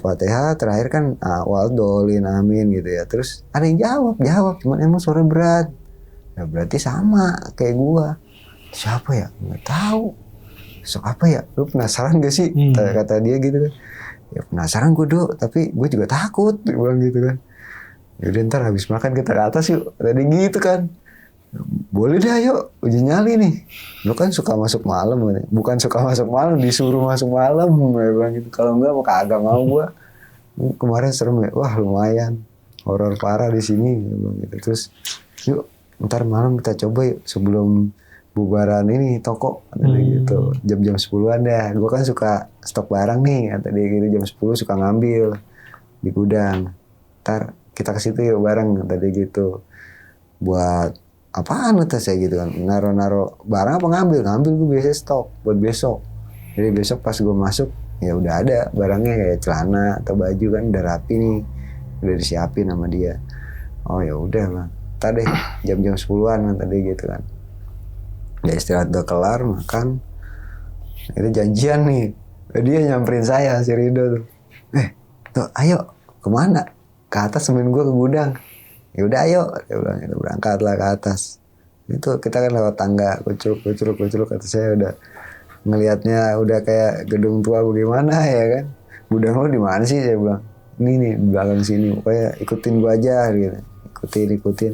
TH terakhir kan Waldo, Lin, Amin gitu ya. Terus ada yang jawab, cuman emang suara berat. Ya berarti sama kayak gua. Siapa ya? Nggak tahu. Sok apa ya? Lu penasaran gak sih? Kata dia gitu kan. Ya penasaran gue Dok, tapi gue juga takut. Dia bilang gitu kan. Yaudah ntar habis makan kita ke atas yuk. Tadi gitu kan. Boleh dah yuk, uji nyali nih. Lu kan suka masuk malam. Bukan suka masuk malam, disuruh masuk malam. Dia bilang gitu. Kalau enggak mau kagak mau gue. Kemarin serem ya. Wah lumayan. Horor parah di sini. Dia bilang gitu. Terus yuk ntar malam kita coba yuk sebelum bubaran ini toko gitu. Jam-jam 10-an dah. Gue kan suka stok barang nih. Kata dia gitu jam 10 suka ngambil di gudang. Ntar kita ke situ yuk bareng kata dia gitu. Buat apaan kata saya gitu kan. Naro-naro barang apa ngambil gue biasa stok buat besok. Jadi besok pas gue masuk ya udah ada barangnya kayak celana atau baju kan udah rapi nih. Udah disiapin sama dia. Oh ya udah Bang. Tadi jam-jam 10-an tadi gitu kan. Udah istirahat udah kelar makan. Itu janjian nih. Dia nyamperin saya si Rido tuh. Tuh ayo kemana? Ke atas temen gue ke gudang. Ya udah ayo. Dia bilang itu berangkatlah ke atas. Itu kita kan lewat tangga kucuruk kata saya udah ngelihatnya udah kayak gedung tua bagaimana ya kan. Gudang lo di mana sih saya bilang. Ini nih di belakang sini. Pokoknya ikutin gue aja gitu. Ikutin.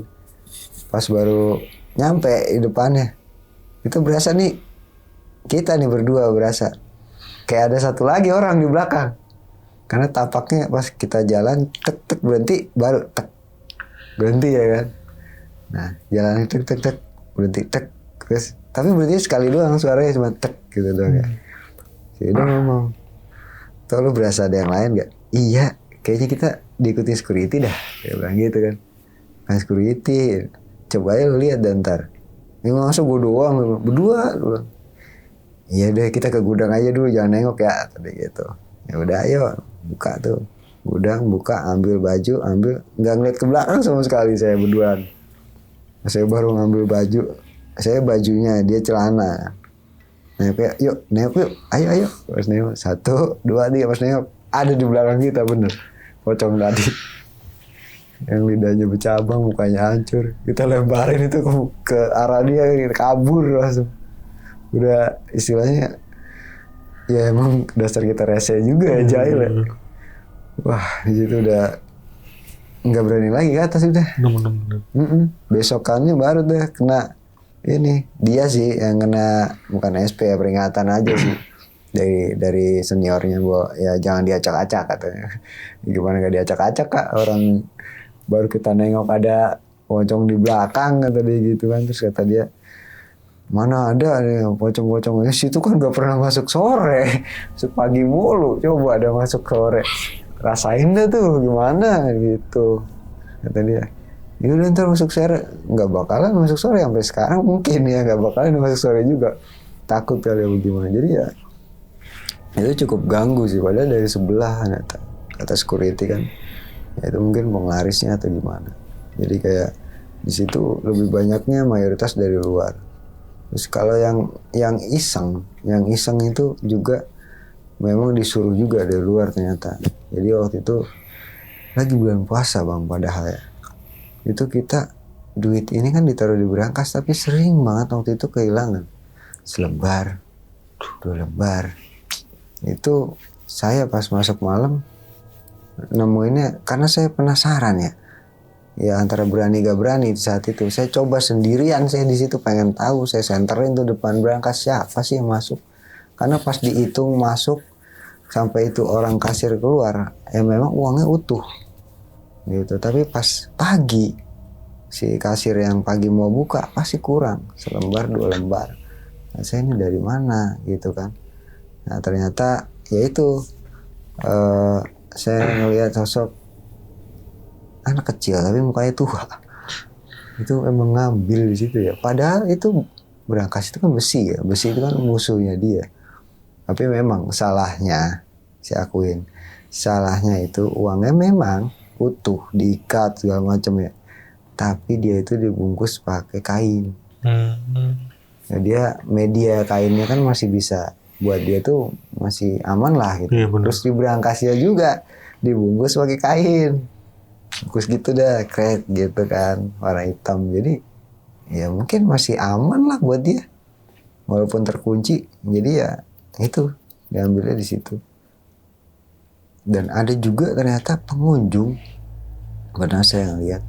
Pas baru nyampe di depannya. Itu berasa nih kita nih berdua berasa kayak ada satu lagi orang di belakang karena tapaknya pas kita jalan tek berhenti baru tek berhenti ya kan. Nah jalan tek berhenti tek terus tapi berhenti sekali doang suaranya cuma tek gitu doang ya. Jadi dia ngomong tau lu berasa ada yang lain gak? Iya kayaknya kita diikuti security dah dia bilang gitu kan. Kan security coba aja lu lihat dan ntar ini masa gue doang berdua. Iya deh kita ke gudang aja dulu jangan nengok ya tadi gitu. Ya udah ayo buka tuh gudang buka ambil baju nggak ngeliat ke belakang sama sekali saya berduaan. Saya baru ngambil baju saya bajunya dia celana. Nengok yuk ayo pas nengok 1, 2, 3 pas nengok ada di belakang kita bener pocong tadi. Yang lidahnya bercabang, mukanya hancur. Kita lemparin itu ke arah dia, kabur langsung. Udah istilahnya, ya emang dasar kita rese juga ya jahil ya. Wah, di situ udah nggak berani lagi ke atas udah. Besokannya baru deh kena ini. Dia sih yang kena bukan SP ya peringatan aja sih. Dari seniornya bahwa ya jangan diacak-acak katanya. Gimana nggak diacak-acak Kak orang baru kita nengok ada pocong di belakang kata dia gitu kan. Terus kata dia mana ada nih pocong-pocong ya situ kan gak pernah masuk sore sepagi mulu coba ada masuk sore rasain dah tuh gimana gitu kata dia. Yaudah ntar masuk sore nggak bakalan masuk sore sampai sekarang mungkin ya nggak bakalan masuk sore juga takut kali bagaimana. Jadi ya itu cukup ganggu sih padahal dari sebelah kata security kan. Ya itu mungkin penglarisnya atau gimana. Jadi kayak di situ lebih banyaknya mayoritas dari luar. Terus kalau yang iseng itu juga memang disuruh juga dari luar ternyata. Jadi waktu itu lagi bulan puasa Bang padahal ya. Itu kita duit ini kan ditaruh di berangkas tapi sering banget waktu itu kehilangan. Selebar, 2 lembar. Itu saya pas masuk malam nemuinnya karena saya penasaran ya antara berani gak berani saat itu saya coba sendirian saya di situ pengen tahu saya senterin tuh depan berangkas siapa sih yang masuk karena pas dihitung masuk sampai itu orang kasir keluar ya memang uangnya utuh gitu tapi pas pagi si kasir yang pagi mau buka pasti kurang selembar 2 lembar. Nah, saya ini dari mana gitu kan. Nah ternyata ya itu saya ngelihat sosok anak kecil tapi mukanya tua. Itu emang ngambil di situ ya. Padahal itu berangkas itu kan besi ya. Besi itu kan musuhnya dia. Tapi memang salahnya, saya akuin, salahnya itu uangnya memang utuh, diikat segala macam ya. Tapi dia itu dibungkus pakai kain. Nah, dia media kainnya kan masih bisa buat dia tuh masih aman lah gitu. Iya, bener. Terus di berangkasnya juga dibungkus pakai kain, bungkus gitu dah, krek gitu kan, warna hitam. Jadi ya mungkin masih aman lah buat dia, walaupun terkunci. Jadi ya itu diambilnya di situ. Dan ada juga ternyata pengunjung, pernah saya ngeliat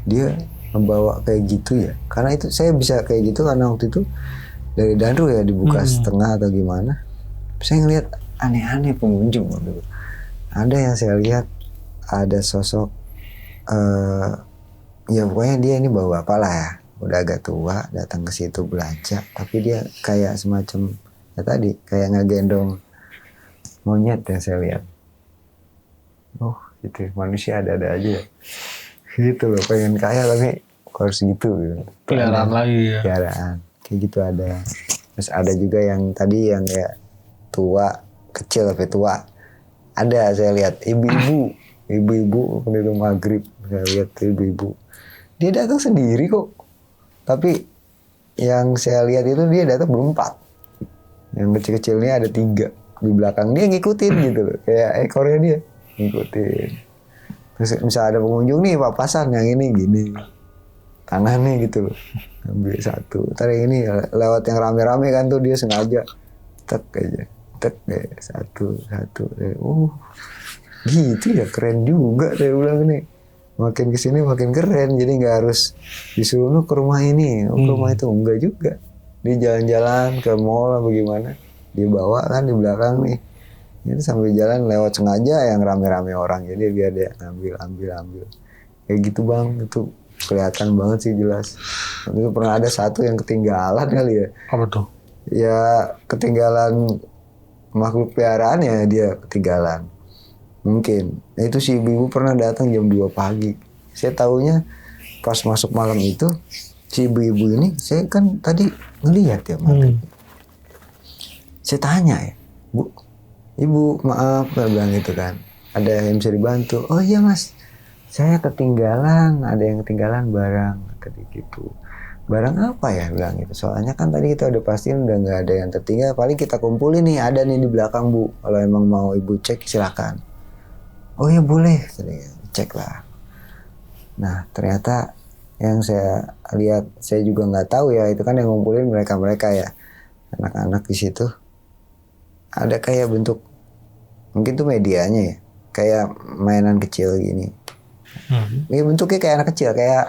dia membawa kayak gitu ya. Karena itu saya bisa kayak gitu karena waktu itu dari Danru ya dibuka setengah atau gimana. Saya ngeliat aneh-aneh pengunjung waktu itu. Ada yang saya lihat ada sosok ya pokoknya dia ini bawa apa lah ya, udah agak tua, datang ke situ belanja, tapi dia kayak semacam ya tadi kayak ngegendong monyet yang saya lihat. Oh gitu, manusia ada-ada aja gitu loh, pengen kaya tapi harus gitu. Peliharaan lagi ya. Peliharaan kayak gitu ada. Terus ada juga yang tadi yang kayak tua, kecil tapi tua. Ada saya lihat ibu-ibu waktu maghrib, saya lihat ibu-ibu. Dia datang sendiri kok. Tapi yang saya lihat itu dia datang berempat. Yang kecil-kecilnya ada 3 di belakang dia ngikutin gitu loh, kayak ekornya dia ngikutin. Terus misalnya ada pengunjung nih papasan yang ini gini tangannya gitu loh, ambil satu. Ntar yang ini lewat yang rame-rame kan tuh dia sengaja tek aja, tek deh satu. Gitu ya, keren juga saya bilang nih. Makin kesini makin keren, jadi nggak harus disuruh lu ke rumah ini, ke rumah itu, enggak juga. Dia jalan-jalan ke mall apa gimana, dibawa kan di belakang nih. Ini sambil jalan lewat sengaja yang rame-rame orang, jadi biar dia ambil. Kayak gitu bang, itu kelihatan banget sih jelas. Waktu itu pernah ada satu yang ketinggalan kali ya. Apa tuh? Ya ketinggalan makhluk peliharaannya, dia ketinggalan. Mungkin. Nah, itu si ibu pernah datang jam 2 pagi. Saya tahunya pas masuk malam itu, si ibu-ibu ini, saya kan tadi ngelihat ya maghrib. Saya tanya ya, Bu, Ibu maaf, saya bilang gitu kan. Ada yang bisa dibantu? Oh iya mas, saya ketinggalan, ada yang ketinggalan barang, tadi gitu. Barang apa ya bilang gitu. Soalnya kan tadi kita udah pastiin udah nggak ada yang tertinggal. Paling kita kumpulin nih, ada nih di belakang bu. Kalau emang mau ibu cek silakan. Oh ya boleh, cek lah. Nah ternyata yang saya lihat, saya juga nggak tahu ya, itu kan yang ngumpulin mereka ya, anak-anak di situ. Ada kayak bentuk, mungkin tuh medianya ya, kayak mainan kecil gini. Ini bentuknya kayak anak kecil, kayak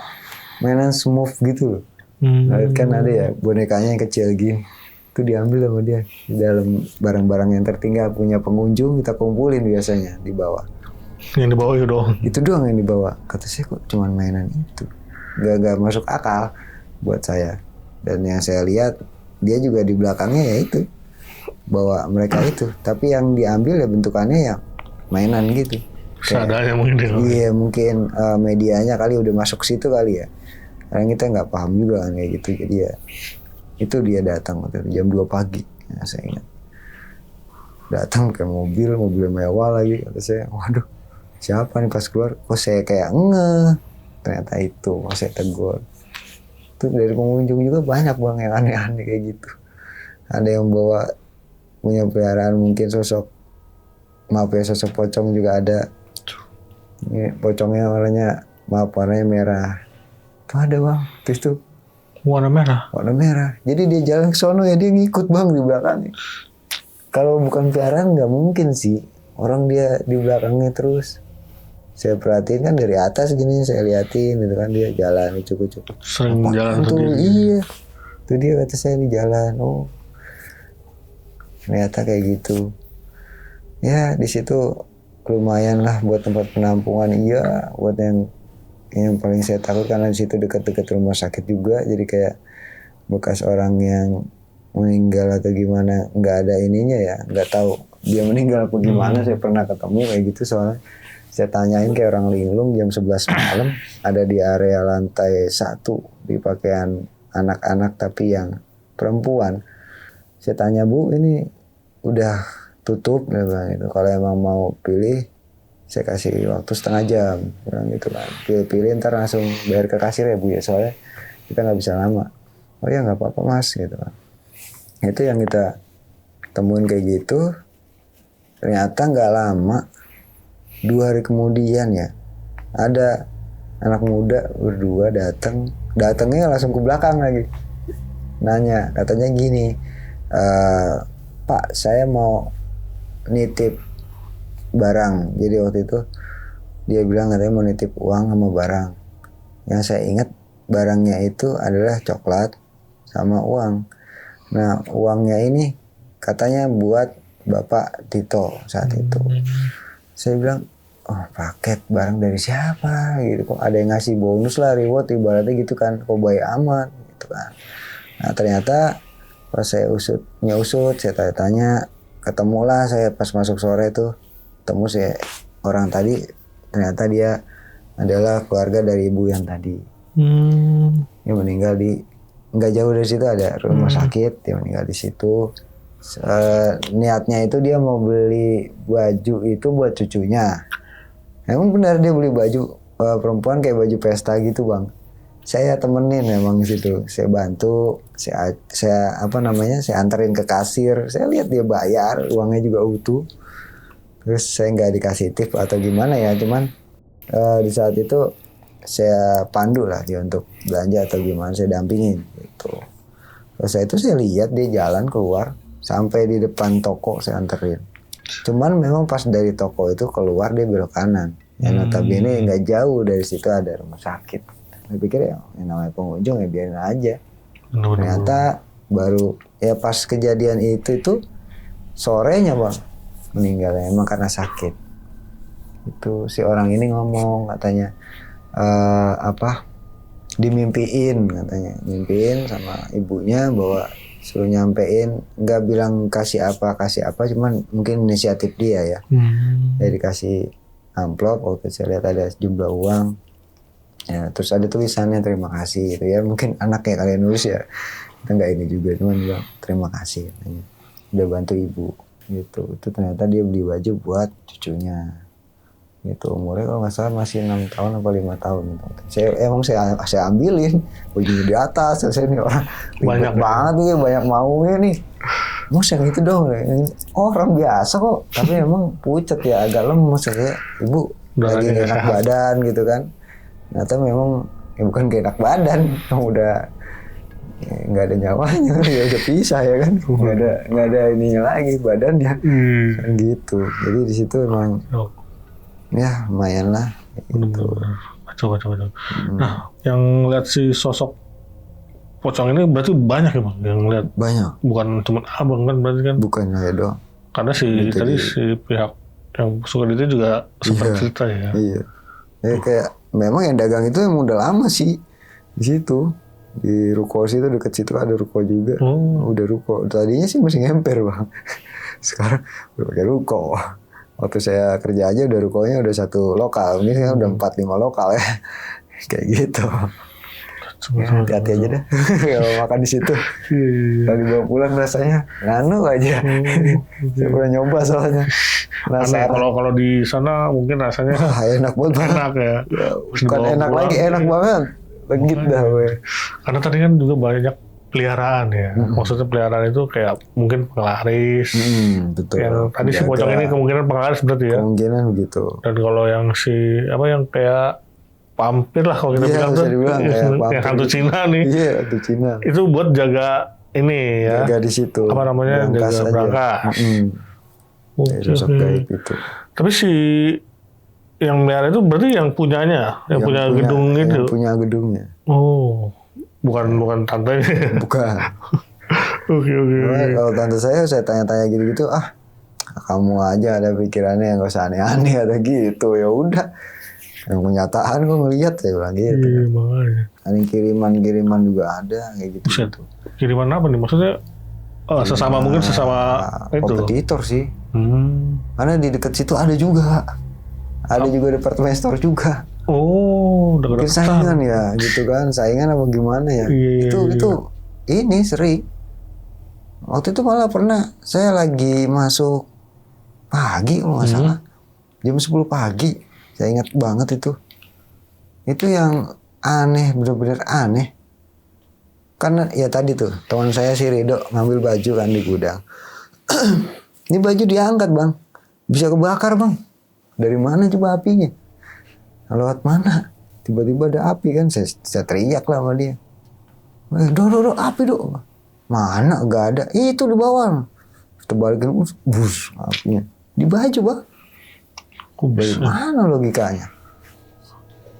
mainan smooth gitu loh. Kan ada ya bonekanya yang kecil gini. Itu diambil sama dia. Di dalam barang-barang yang tertinggal punya pengunjung kita kumpulin biasanya di bawah. Yang dibawa itu doang? Itu doang yang dibawa. Kata saya kok cuma mainan itu. Gak masuk akal buat saya. Dan yang saya lihat dia juga di belakangnya ya itu. Bawa mereka itu. Tapi yang diambil ya bentukannya ya mainan gitu. Seadanya mungkin. Iya mungkin medianya kali udah masuk situ kali ya. Karena kita nggak paham juga kan kayak gitu. Jadi ya itu dia datang jam 2 pagi. Nah, saya ingat. Datang ke mobil mewah lagi. Kata saya, waduh siapa nih pas keluar? Kok saya kayak ternyata itu. Kok saya tegur. Itu dari pengunjung juga banyak bang yang aneh-aneh kayak gitu. Ada yang bawa punya peliharaan mungkin sosok pocong juga ada. Ini pocongnya warnanya merah. Tuh ada bang, terus tuh warna merah. Jadi dia jalan ke sono ya dia ngikut bang di belakangnya. Kalau bukan peliharaan nggak mungkin sih orang dia di belakangnya terus. Saya perhatiin kan dari atas gini, saya liatin gitu kan dia jalan cukup. Sering jalan tuh sendiri. Iya, tuh dia kata saya di jalan. Oh, ternyata kayak gitu. Ya di situ lumayan lah buat tempat penampungan. Iya, buat yang paling saya takut karena di situ dekat-dekat rumah sakit juga. Jadi kayak bekas orang yang meninggal atau gimana, nggak ada ininya ya, nggak tahu dia meninggal apa gimana. Saya pernah ketemu kayak gitu soalnya. Saya tanyain kayak orang linglung jam 11 malam ada di area lantai 1 di pakaian anak-anak tapi yang perempuan. Saya tanya bu ini udah tutup gitu. Kalau emang mau pilih saya kasih waktu setengah jam bilang gitu kan. Pilih ntar langsung bayar ke kasir ya bu ya soalnya kita nggak bisa lama. oh ya nggak apa-apa mas gitu kan. Itu yang kita temuin kayak gitu. Ternyata nggak lama, 2 hari kemudian ya, ada anak muda berdua datangnya langsung ke belakang lagi, nanya, katanya gini, Pak saya mau nitip barang. Jadi waktu itu dia bilang katanya mau nitip uang sama barang. Yang saya ingat barangnya itu adalah coklat sama uang. Nah uangnya ini katanya buat Bapak Tito saat itu. Saya bilang, oh paket barang dari siapa gitu, kok ada yang ngasih bonus lah, reward ibaratnya gitu kan, kok baik amat gitu kan. Nah ternyata pas saya usut, saya tanya-tanya, ketemulah saya pas masuk sore tuh, ketemu si orang tadi, ternyata dia adalah keluarga dari ibu yang tadi. Dia meninggal di, nggak jauh dari situ ada rumah sakit, dia meninggal di situ. Niatnya itu dia mau beli baju itu buat cucunya. Emang benar dia beli baju perempuan kayak baju pesta gitu bang. Saya temenin memang di situ. Saya bantu, saya saya anterin ke kasir. Saya lihat dia bayar, uangnya juga utuh. Terus saya nggak dikasih tip atau gimana ya, cuman di saat itu saya pandu lah dia untuk belanja atau gimana, saya dampingin gitu. Terus saya lihat dia jalan keluar. Sampai di depan toko saya anterin. Cuman memang pas dari toko itu keluar dia belok kanan. Yang notabene nggak jauh dari situ ada rumah sakit. Saya pikir ya yang namanya pengunjung ya biarin aja. Ternyata baru ya pas kejadian itu sorenya bang meninggalnya emang karena sakit. Itu si orang ini ngomong katanya dimimpiin katanya, mimpiin sama ibunya bahwa suruh nyampein, nggak bilang kasih apa, cuman mungkin inisiatif dia ya. Jadi dikasih amplop, waktu saya lihat ada jumlah uang, ya terus ada tulisannya terima kasih gitu ya, mungkin anaknya kalian nulis ya, kita nggak ini juga, cuman bilang terima kasih katanya, udah bantu ibu gitu. Itu ternyata dia beli baju buat cucunya. Gitu umurnya kalau nggak salah masih 6 tahun atau 5 tahun. Saya ambilin bajunya di atas. Saya nih orang banyak banget nih, banyak maunya nih. Mus yang itu dong. Orang biasa kok, tapi emang pucat ya, agak lemes ya. Ibu lagi enak badan gitu kan. Ternyata memang ya bukan gak enak badan, udah nggak ada nyawanya, ya udah pisah ya kan, nggak ada ininya lagi badannya, kan gitu. Jadi di situ emang ya lumayan lah gitu. Coba. Nah yang lihat si sosok pocong ini berarti banyak ya bang yang lihat? Banyak, bukan cuma abang kan berarti kan? Bukan saya doang, karena si tadi si pihak yang suka itu juga sempat cerita ya. Iya ya, kayak memang yang dagang itu emang udah lama sih di situ, di ruko situ, deket situ ada ruko juga. Udah ruko, tadinya sih masih ngemper bang, sekarang udah pakai ruko. Waktu saya kerja aja udah rukonya udah 1 lokal, ini kan udah 4-5 lokal ya, kayak gitu. Ya, hati-hati aja dah kalau makan di situ. Kalau dibawa pulang rasanya nganu aja. Saya pernah nyoba soalnya. Aneh, kalau di sana mungkin rasanya enak banget. Enak ya. Bukan enak pulang, lagi, enak banget. Legit dah we. Karena tadi kan juga banyak peliharaan ya. Maksudnya peliharaan itu kayak mungkin penglaris. Betul. Yang tadi si pocong ini kemungkinan penglaris berarti ya. Kemungkinan begitu. Dan kalau yang yang kayak vampir lah kalau kita bilang tuh, yang hantu Cina nih. Iya, hantu Cina. Itu buat jaga ini ya. Jaga di situ. Apa namanya? Jaga berangkas. Sosok gaib itu. Tapi si yang melihara itu berarti yang punyanya, yang punya gedung itu. Yang punya gedungnya. Oh, bukan tante. Bukan. Oke. Kalau tante saya tanya-tanya gitu-gitu, kamu aja ada pikirannya yang gak usah aneh-aneh ada gitu, ya udah. Yang kenyataan gue ngeliat saya bilang gitu. Iya, makanya. Ada kiriman juga ada kayak gitu. Buset. Kiriman apa nih? Maksudnya mungkin sesama itu. Kompetitor sih. Karena di dekat situ ada juga. Ada juga department store juga. Oh, mungkin saingan ya gitu kan. Saingan apa gimana ya. Itu ini sering. Waktu itu malah pernah saya lagi masuk pagi kalau nggak salah. Jam 10 pagi. Saya ingat banget itu. Itu yang aneh, benar-benar aneh. Karena ya tadi tuh teman saya si Rido ngambil baju kan di gudang. Ini baju diangkat bang, bisa kebakar bang. Dari mana coba apinya? Lewat mana? Tiba-tiba ada api kan, saya teriak lah sama dia. Do, api do. Mana? Gak ada. Itu di bawah. Terbalikin, bus apinya. Di baju bang. Dari mana logikanya?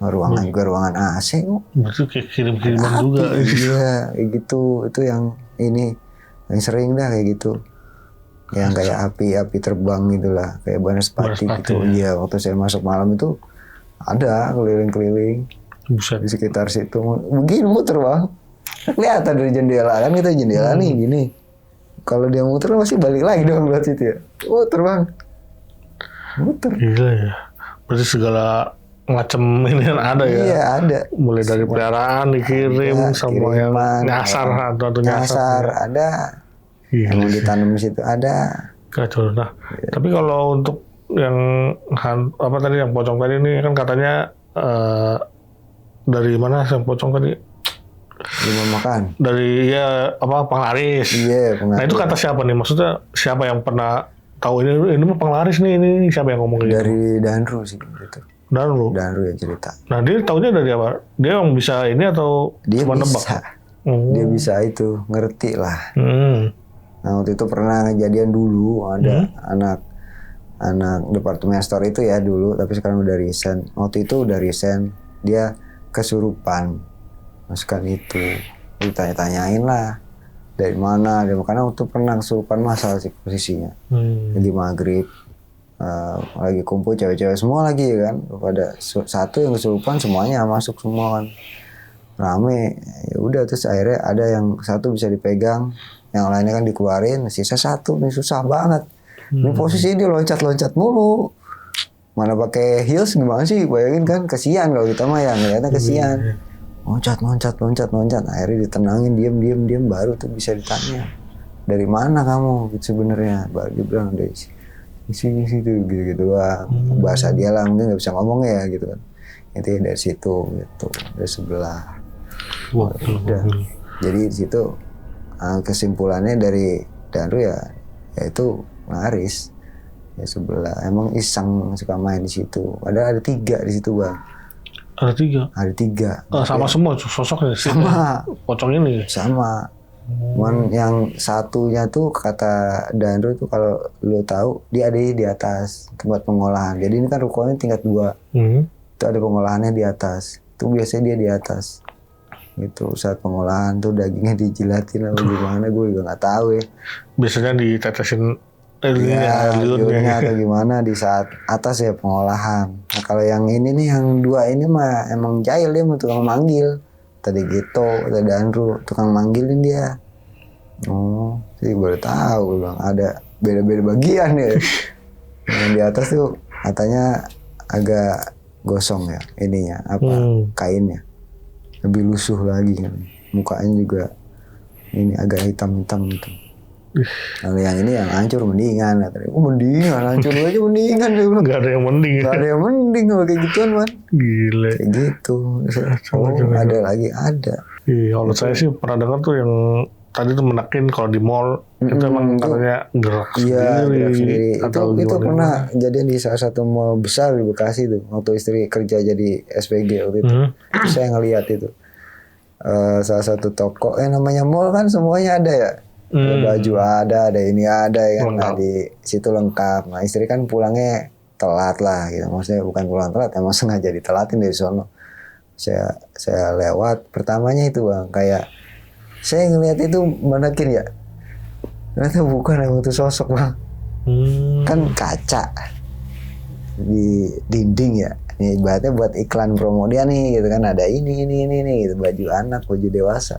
Ruangan juga ruangan AC kok. Berarti kayak kirim-kiriman juga. Iya, kayak gitu. Itu yang ini yang sering dah kayak gitu. Yang kayak api terbang gitulah, kayak Banaspati gitu. Iya, waktu saya masuk malam itu ada keliling-keliling di sekitar situ. Begini muter bang. Kelihatan dari jendela kan, kita jendela nih gini. Kalau dia muter pasti balik lagi dong buat situ ya. Muter bang. Muter. Gila ya. Berarti segala macam ini kan ada ya. Iya ada. Mulai dari peliharaan dikirim sama yang nyasar atau nyasar ada. Yang mau ditanam di situ ada. Kacau. Nah, tapi kalau untuk yang apa tadi yang pocong tadi ini kan katanya dari mana yang pocong tadi? Rumah makan. Dari ya apa penglaris. Iya, penglaris. Nah, itu kata siapa nih? Maksudnya siapa yang pernah tahu ini mah penglaris nih, ini siapa yang ngomong gitu? Dari Danru sih gitu. Danru yang cerita. Nah, dia taunya dari apa? Dia yang bisa ini atau dia cuma nebak? Dia bisa itu, ngerti lah. Nah, waktu itu pernah kejadian dulu ada anak departemen store itu ya dulu, tapi sekarang udah resign. Waktu itu udah resign, dia kesurupan. Masukan itu, ditanya-tanyain lah dari mana, karena waktu pernah kesurupan masal sih posisinya. Lagi maghrib, lagi kumpul cewek-cewek semua lagi kan, pada satu yang kesurupan semuanya masuk semua kan, rame. Ya udah terus akhirnya ada yang satu bisa dipegang, yang lainnya kan dikeluarin, sisa satu nih susah banget. Ini posisi dia loncat-loncat mulu, mana pakai heels gimana sih, bayangin kan, kesian kalau kita mah ya ngeliatnya kesian. Loncat, akhirnya ditenangin, diem, baru tuh bisa ditanya dari mana kamu gitu sebenarnya. Baru dia bilang dari sini situ gitu bang. Bahasa dia lah mungkin nggak bisa ngomong ya gitu kan. Itu dari situ gitu, dari sebelah. Udah. Jadi di situ kesimpulannya dari Danru ya itu laris ya sebelah. Emang iseng suka main di situ. Padahal ada 3 di situ bang. Ada 3? Ada 3. Sama semua sosoknya? Sama. Pocong ini? Sama. Cuman yang satunya tuh kata Danru tuh kalau lu tahu dia ada di atas tempat pengolahan. Jadi ini kan rukonya tingkat 2. Itu ada pengolahannya di atas. Itu biasanya dia di atas. Gitu saat pengolahan tuh dagingnya dijilatin atau gimana gue juga nggak tahu ya. Biasanya ditetesin liurnya atau gimana di saat atas ya pengolahan. Nah kalau yang ini nih yang 2 ini mah emang jahil, dia mau tukang manggil. Tadi gitu, tadi Danru tukang manggilin dia. Oh, sih baru tahu bang, ada beda-beda bagian ya. Yang di atas tuh katanya agak gosong ya ininya, kainnya. Lebih lusuh lagi kan. Mukanya juga ini agak hitam-hitam gitu. Kalau yang ini yang hancur mendingan. Mendingan, hancur aja mendingan. Gak ada yang mending. Gak ada yang mending kalau kayak gituan man. Gile. Kayak gitu. Ada lagi ada. Iya, kalau saya sih pernah dengar tuh yang tadi tuh menakin kalau di mall itu emang katanya gerak sendiri. Itu pernah kejadian di salah satu mall besar di Bekasi tuh. Waktu istri kerja jadi SPG waktu itu. Saya ngeliat itu. Salah satu toko namanya mall kan semuanya ada ya. Ada baju ada ini ada ya kan. Nah, di situ lengkap. Nah istri kan pulangnya telat lah gitu. Maksudnya bukan pulang telat, emang sengaja ditelatin dari sono. Saya lewat pertamanya itu bang, kayak saya ngeliat itu menakin ya. Ternyata bukan emang itu sosok bang. Kan kaca di dinding ya. Ini ibaratnya buat iklan promo dia nih gitu kan, ada ini gitu, baju anak, baju dewasa.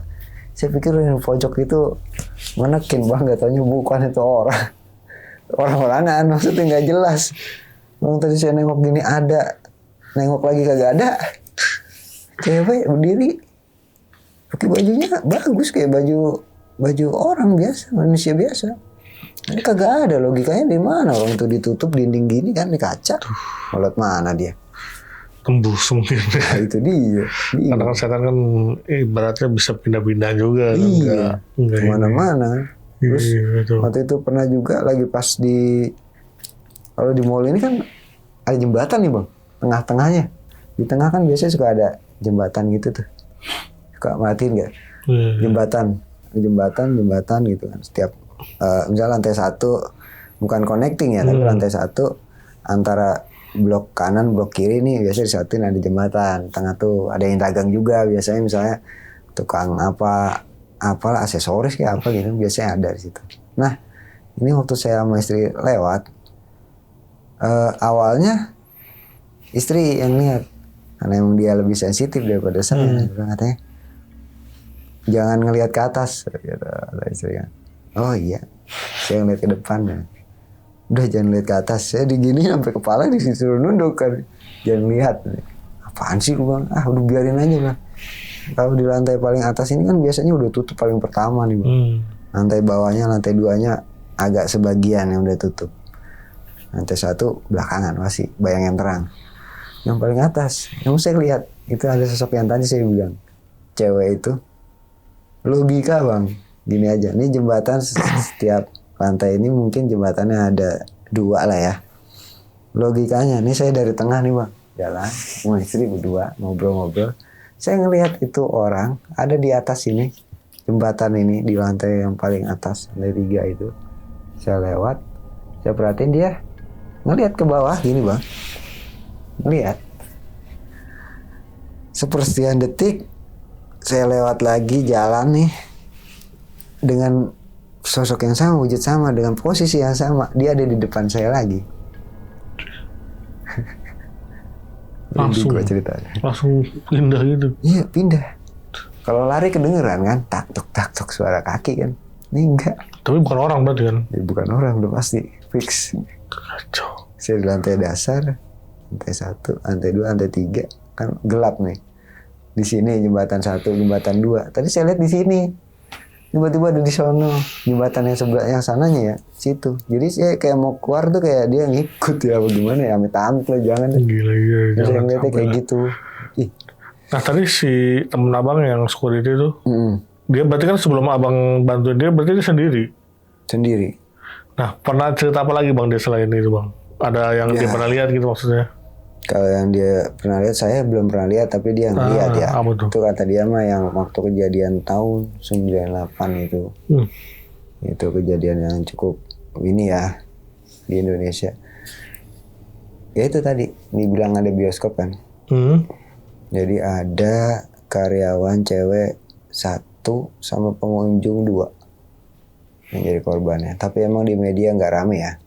Saya pikir yang pojok itu menekin bang, gak taunya bukan itu orang-orangan, maksudnya nggak jelas. Bang tadi saya nengok gini ada, nengok lagi kagak ada. Cewek berdiri, pakai bajunya bagus kayak baju orang biasa, manusia biasa. Ini kagak ada, logikanya di mana orang itu ditutup dinding gini kan di kaca. Lewat mana dia? tembus mungkin. Nah, itu dia. Karena kan setan kan ibaratnya bisa pindah-pindah juga. Iya. Enggak Kemana-mana. Terus betul. waktu itu pernah juga lagi pas kalau di mall ini kan ada jembatan nih bang, tengah-tengahnya. Di tengah kan biasanya suka ada jembatan gitu tuh. Suka matiin nggak? Jembatan gitu kan. Setiap misalnya lantai 1 bukan connecting ya, tapi lantai 1 antara blok kanan, blok kiri nih biasanya disatuin ada jembatan. Tengah tuh ada yang dagang juga biasanya, misalnya tukang apalah aksesoris kayak apa gitu biasanya ada di situ. Nah, ini waktu saya sama istri lewat, awalnya istri yang lihat karena emang dia lebih sensitif daripada saya. Dia katanya jangan ngelihat ke atas gitu, kata istri kan. Oh iya, saya ngeliat ke depan ya. Udah jangan lihat ke atas. Saya digini sampai kepala disuruh nunduk kan. Jangan lihat. Apaan sih lu bang? Udah biarin aja bang. Kalau di lantai paling atas ini kan biasanya udah tutup paling pertama nih bang. Lantai bawahnya, lantai 2-nya agak sebagian yang udah tutup. Lantai 1 belakangan masih bayang yang terang. Yang paling atas, yang saya lihat itu ada sosok yang tadi saya bilang. Cewek itu. Logika bang. Gini aja, ini jembatan setiap lantai ini mungkin jembatannya ada 2 lah ya. Logikanya, ini saya dari tengah nih bang, jalan, sama istri berdua ngobrol-ngobrol. Saya ngelihat itu orang ada di atas ini, jembatan ini di lantai yang paling atas, lantai 3 itu. Saya lewat, saya perhatiin dia ngelihat ke bawah gini bang, ngelihat. Sepersekian detik, saya lewat lagi jalan nih dengan sosok yang sama, wujud sama, dengan posisi yang sama. Dia ada di depan saya lagi. Langsung pindah gitu. Iya pindah. Kalau lari kedengeran kan, tak tok suara kaki kan. Ini enggak. Tapi bukan orang berarti kan? Ya, bukan orang udah pasti fix. Kacau. Saya di lantai dasar, lantai 1, lantai 2, lantai 3 kan gelap nih. Di sini jembatan 1, jembatan 2. Tadi saya lihat di sini. Tiba-tiba ada di sono, jembatan yang sebelah yang sananya ya, situ. Jadi saya kayak mau keluar tuh kayak dia ngikut ya, bagaimana ya, amit-amit lah, jangan. Gila. Saya ngeliatnya kayak gitu. Nah tadi si temen abang yang security itu, dia berarti kan sebelum abang bantuin dia, berarti dia sendiri. Nah pernah cerita apa lagi bang dia selain itu bang? Ada yang dia pernah lihat gitu maksudnya? Kalau yang dia pernah lihat, saya belum pernah lihat, tapi dia ngeliat ya. Itu kata dia mah yang waktu kejadian tahun 98 itu. Itu kejadian yang cukup ini ya di Indonesia. Ya itu tadi, dibilang ada bioskop kan. Jadi ada karyawan cewek 1 sama pengunjung 2 yang jadi korbannya. Tapi emang di media nggak rame ya.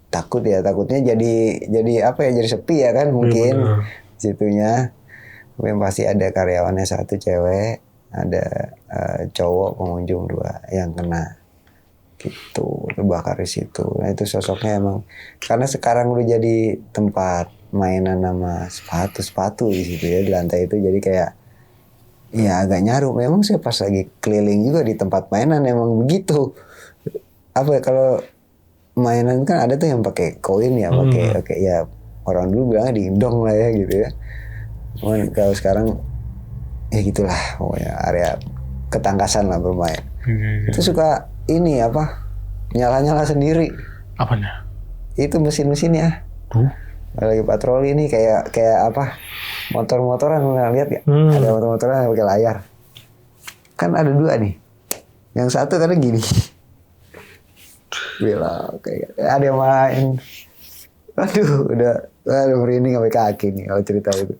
Takutnya jadi apa ya, jadi sepi ya kan mungkin situnya. Tapi pasti ada karyawannya 1 cewek, ada cowok pengunjung 2 yang kena gitu, terbakar di situ. Nah itu sosoknya emang karena sekarang udah jadi tempat mainan sama sepatu di situ ya, di lantai itu. Jadi kayak ya agak nyaru. Memang saya pas lagi keliling juga di tempat mainan emang begitu. Apa ya, kalau mainan kan ada tuh yang pakai koin ya, pakai ya orang dulu bilangnya dingdong lah ya gitu ya. Cuman kalau sekarang ya gitulah, pokoknya area ketangkasan lah bermain. Itu suka ini apa, nyala sendiri. Apanya? Itu mesin-mesinnya. Lagi patroli ini kayak apa, motor-motoran, pernah lihat ya? Ada motor-motoran yang pakai layar. Kan ada 2 nih. Yang 1 kadang gini. Belok kayak ada yang main. Udah merinding sampai kaki nih kalau cerita itu.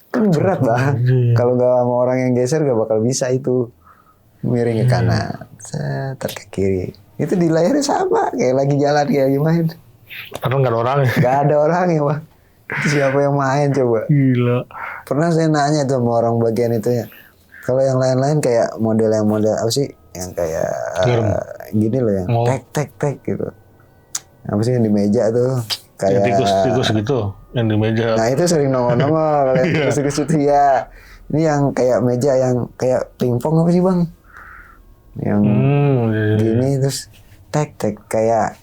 Kan berat bang. Kalau nggak sama orang yang geser nggak bakal bisa itu. Miring ke kanan, seter ke kiri. Itu di layarnya sama kayak lagi jalan kayak lagi main. Karena nggak ada orang ya. Nggak ada orang ya bang. Itu siapa yang main coba? Gila. Pernah saya nanya tuh sama orang bagian itu ya. Kalau yang lain-lain kayak model apa sih? Yang kayak gini loh, yang tek gitu. Apa sih yang di meja tuh? Kayak tikus gitu, yang di meja. Nah itu sering nongol-nongol. Kalau tikus itu ya. Ini yang kayak meja yang kayak pingpong apa sih bang? Yang gini terus tek kayak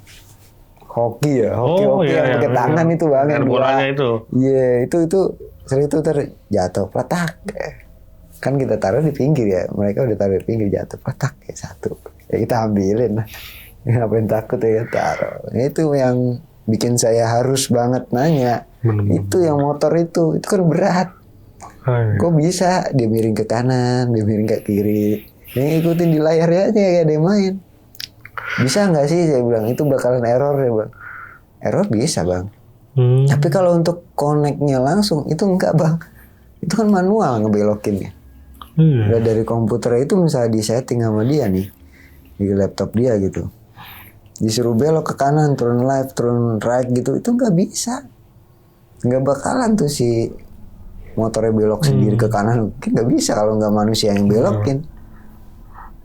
hoki ya, hoki iya, yang pakai iya. tangan itu bang, Yang bolanya itu. Iya, itu sering itu terjatuh petak. Kan kita taruh di pinggir ya, mereka udah taruh di pinggir, jatuh petak ya satu. Ya kita ambilin lah. Ngapain takut ya, taruh. Itu yang bikin saya harus banget nanya. Bener-bener. Itu yang motor itu kan berat. Kok bisa dia miring ke kanan, dia miring ke kiri. Yang ikutin di layarnya aja kayak dia main. Bisa nggak sih saya bilang, itu bakalan error ya bang. Error bisa bang. Tapi kalau untuk connect-nya langsung itu enggak bang. Itu kan manual ngebelokinnya. Udah dari komputer itu misalnya di setting sama dia nih di laptop dia gitu. Disuruh belok ke kanan, turun left, turun right gitu, itu nggak bisa. Nggak bakalan tuh si motornya belok sendiri ke kanan, mungkin nggak bisa kalau nggak manusia yang belokin.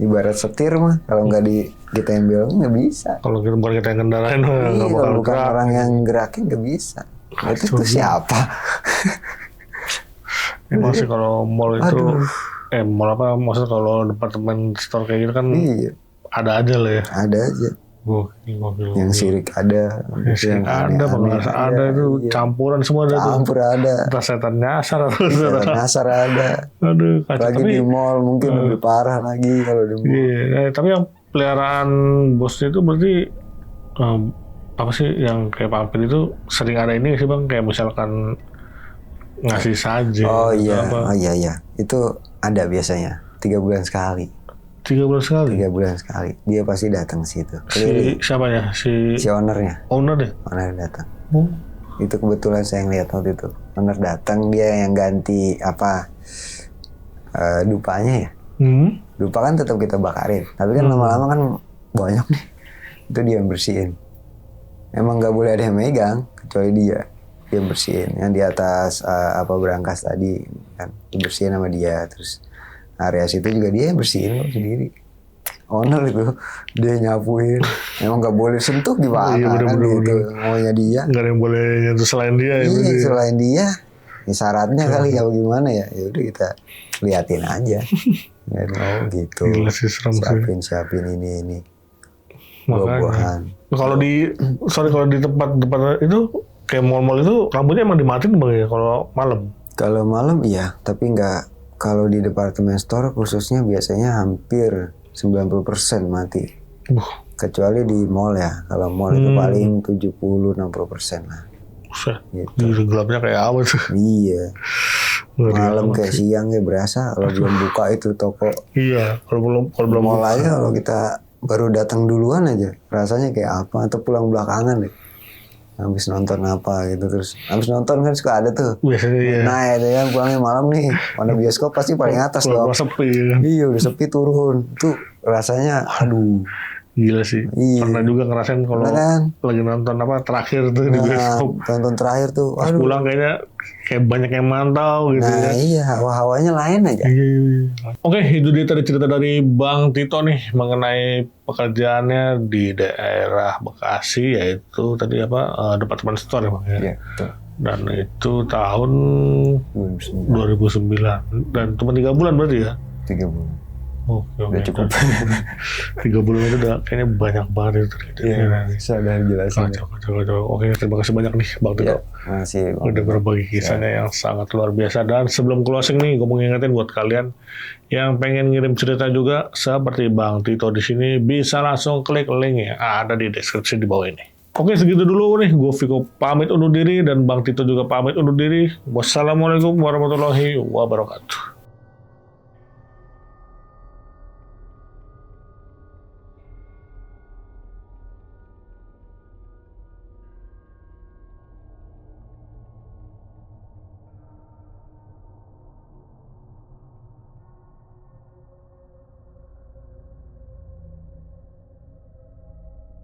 Ibarat setir mah, kalau nggak kita yang belokin nggak bisa. Kalau bukan kita yang kendarain, nggak bakal kalau bukan gerak. orang yang gerakin nggak bisa. Itu tuh siapa? Masih kalau mall itu, mall apa? Maksudnya kalau departemen store kayak gitu kan ada aja lah ya. Ada aja. Gokil. Yang sirik ada, yang ada, pengalas ada itu campuran semua ada. Campur ada. Entah setan nyasar atau setan nyasar ada. Aduh, kacau. Lagi di mall mungkin lebih parah lagi kalau di mall. Iya, tapi yang peliharaan bosnya itu berarti apa sih yang kayak Pampir itu sering ada ini sih bang, kayak misalkan ngasih saja. Oh iya, itu ada biasanya 3 bulan sekali. 3 bulan sekali? 3 bulan sekali. Dia pasti datang situ. Si siapanya? Si ownernya. Owner deh? Owner datang. Itu kebetulan saya ngeliat waktu itu. Owner datang, dia yang ganti dupanya ya. Dupa kan tetap kita bakarin. Tapi kan lama-lama kan banyak nih. Itu dia yang bersihin. Emang nggak boleh ada yang megang, kecuali dia. Dia bersihin. Yang di atas berangkas tadi kan dibersihin sama dia. Terus area situ juga dia yang bersihin kok sendiri. Owner itu dia nyapuin. Emang nggak boleh sentuh gimana kan gitu. Maunya dia. Nggak ada yang boleh nyentuh selain dia. Iya selain dia. Ini syaratnya kali ya gimana ya. Ya udah kita liatin aja. Gitu. Gila sih, serem siapin ini. Buah-buahan. Kalau di tempat itu kayak mall-mall itu rambutnya emang dimatiin bang ya kalau malam? Kalau malam iya, tapi nggak. Kalau di departemen store khususnya biasanya hampir 90% mati. Kecuali di mall ya. Kalau mall itu paling 70-60% lah. Gitu. Gelapnya kayak apa tuh? Iya. Malam kayak siang ya berasa kalau belum buka itu toko. Iya, kalau belum mall aja kalau kita baru datang duluan aja rasanya kayak apa, atau pulang belakangan deh. Habis nonton apa gitu, terus habis nonton kan suka ada tuh. Biasanya iya. Nah itu kan pulangnya malam nih, mana bioskop pasti paling atas dong. Sepi ya. Iya udah sepi turun, tuh rasanya aduh. Gila sih. Iya. Pernah juga ngerasain kalau lagi nonton terakhir tuh di bioskop. Nonton terakhir tuh. Pas pulang kayaknya kayak banyak yang mantau gitu. Nah iya, hawa-hawanya lain aja. Oke, itu dia tadi cerita dari Bang Tito nih mengenai pekerjaannya di daerah Bekasi, yaitu tadi departemen store ya Bang ya. Iya, betul. Dan itu tahun 2009. Dan cuma 3 bulan berarti ya? 3 bulan. Udah cukup. 3 bulan itu udah kayaknya banyak banget itu. Iya, bisa udah jelasin. Oke, terima kasih banyak nih Bang Tito. Masih. Udah berbagi kisahnya yang sangat luar biasa. Dan sebelum closing nih, gue mau ngingetin buat kalian yang pengen ngirim cerita juga seperti Bang Tito di sini, bisa langsung klik link yang ada di deskripsi di bawah ini. Oke, segitu dulu nih. Gue Viko pamit undur diri dan Bang Tito juga pamit undur diri. Wassalamualaikum warahmatullahi wabarakatuh.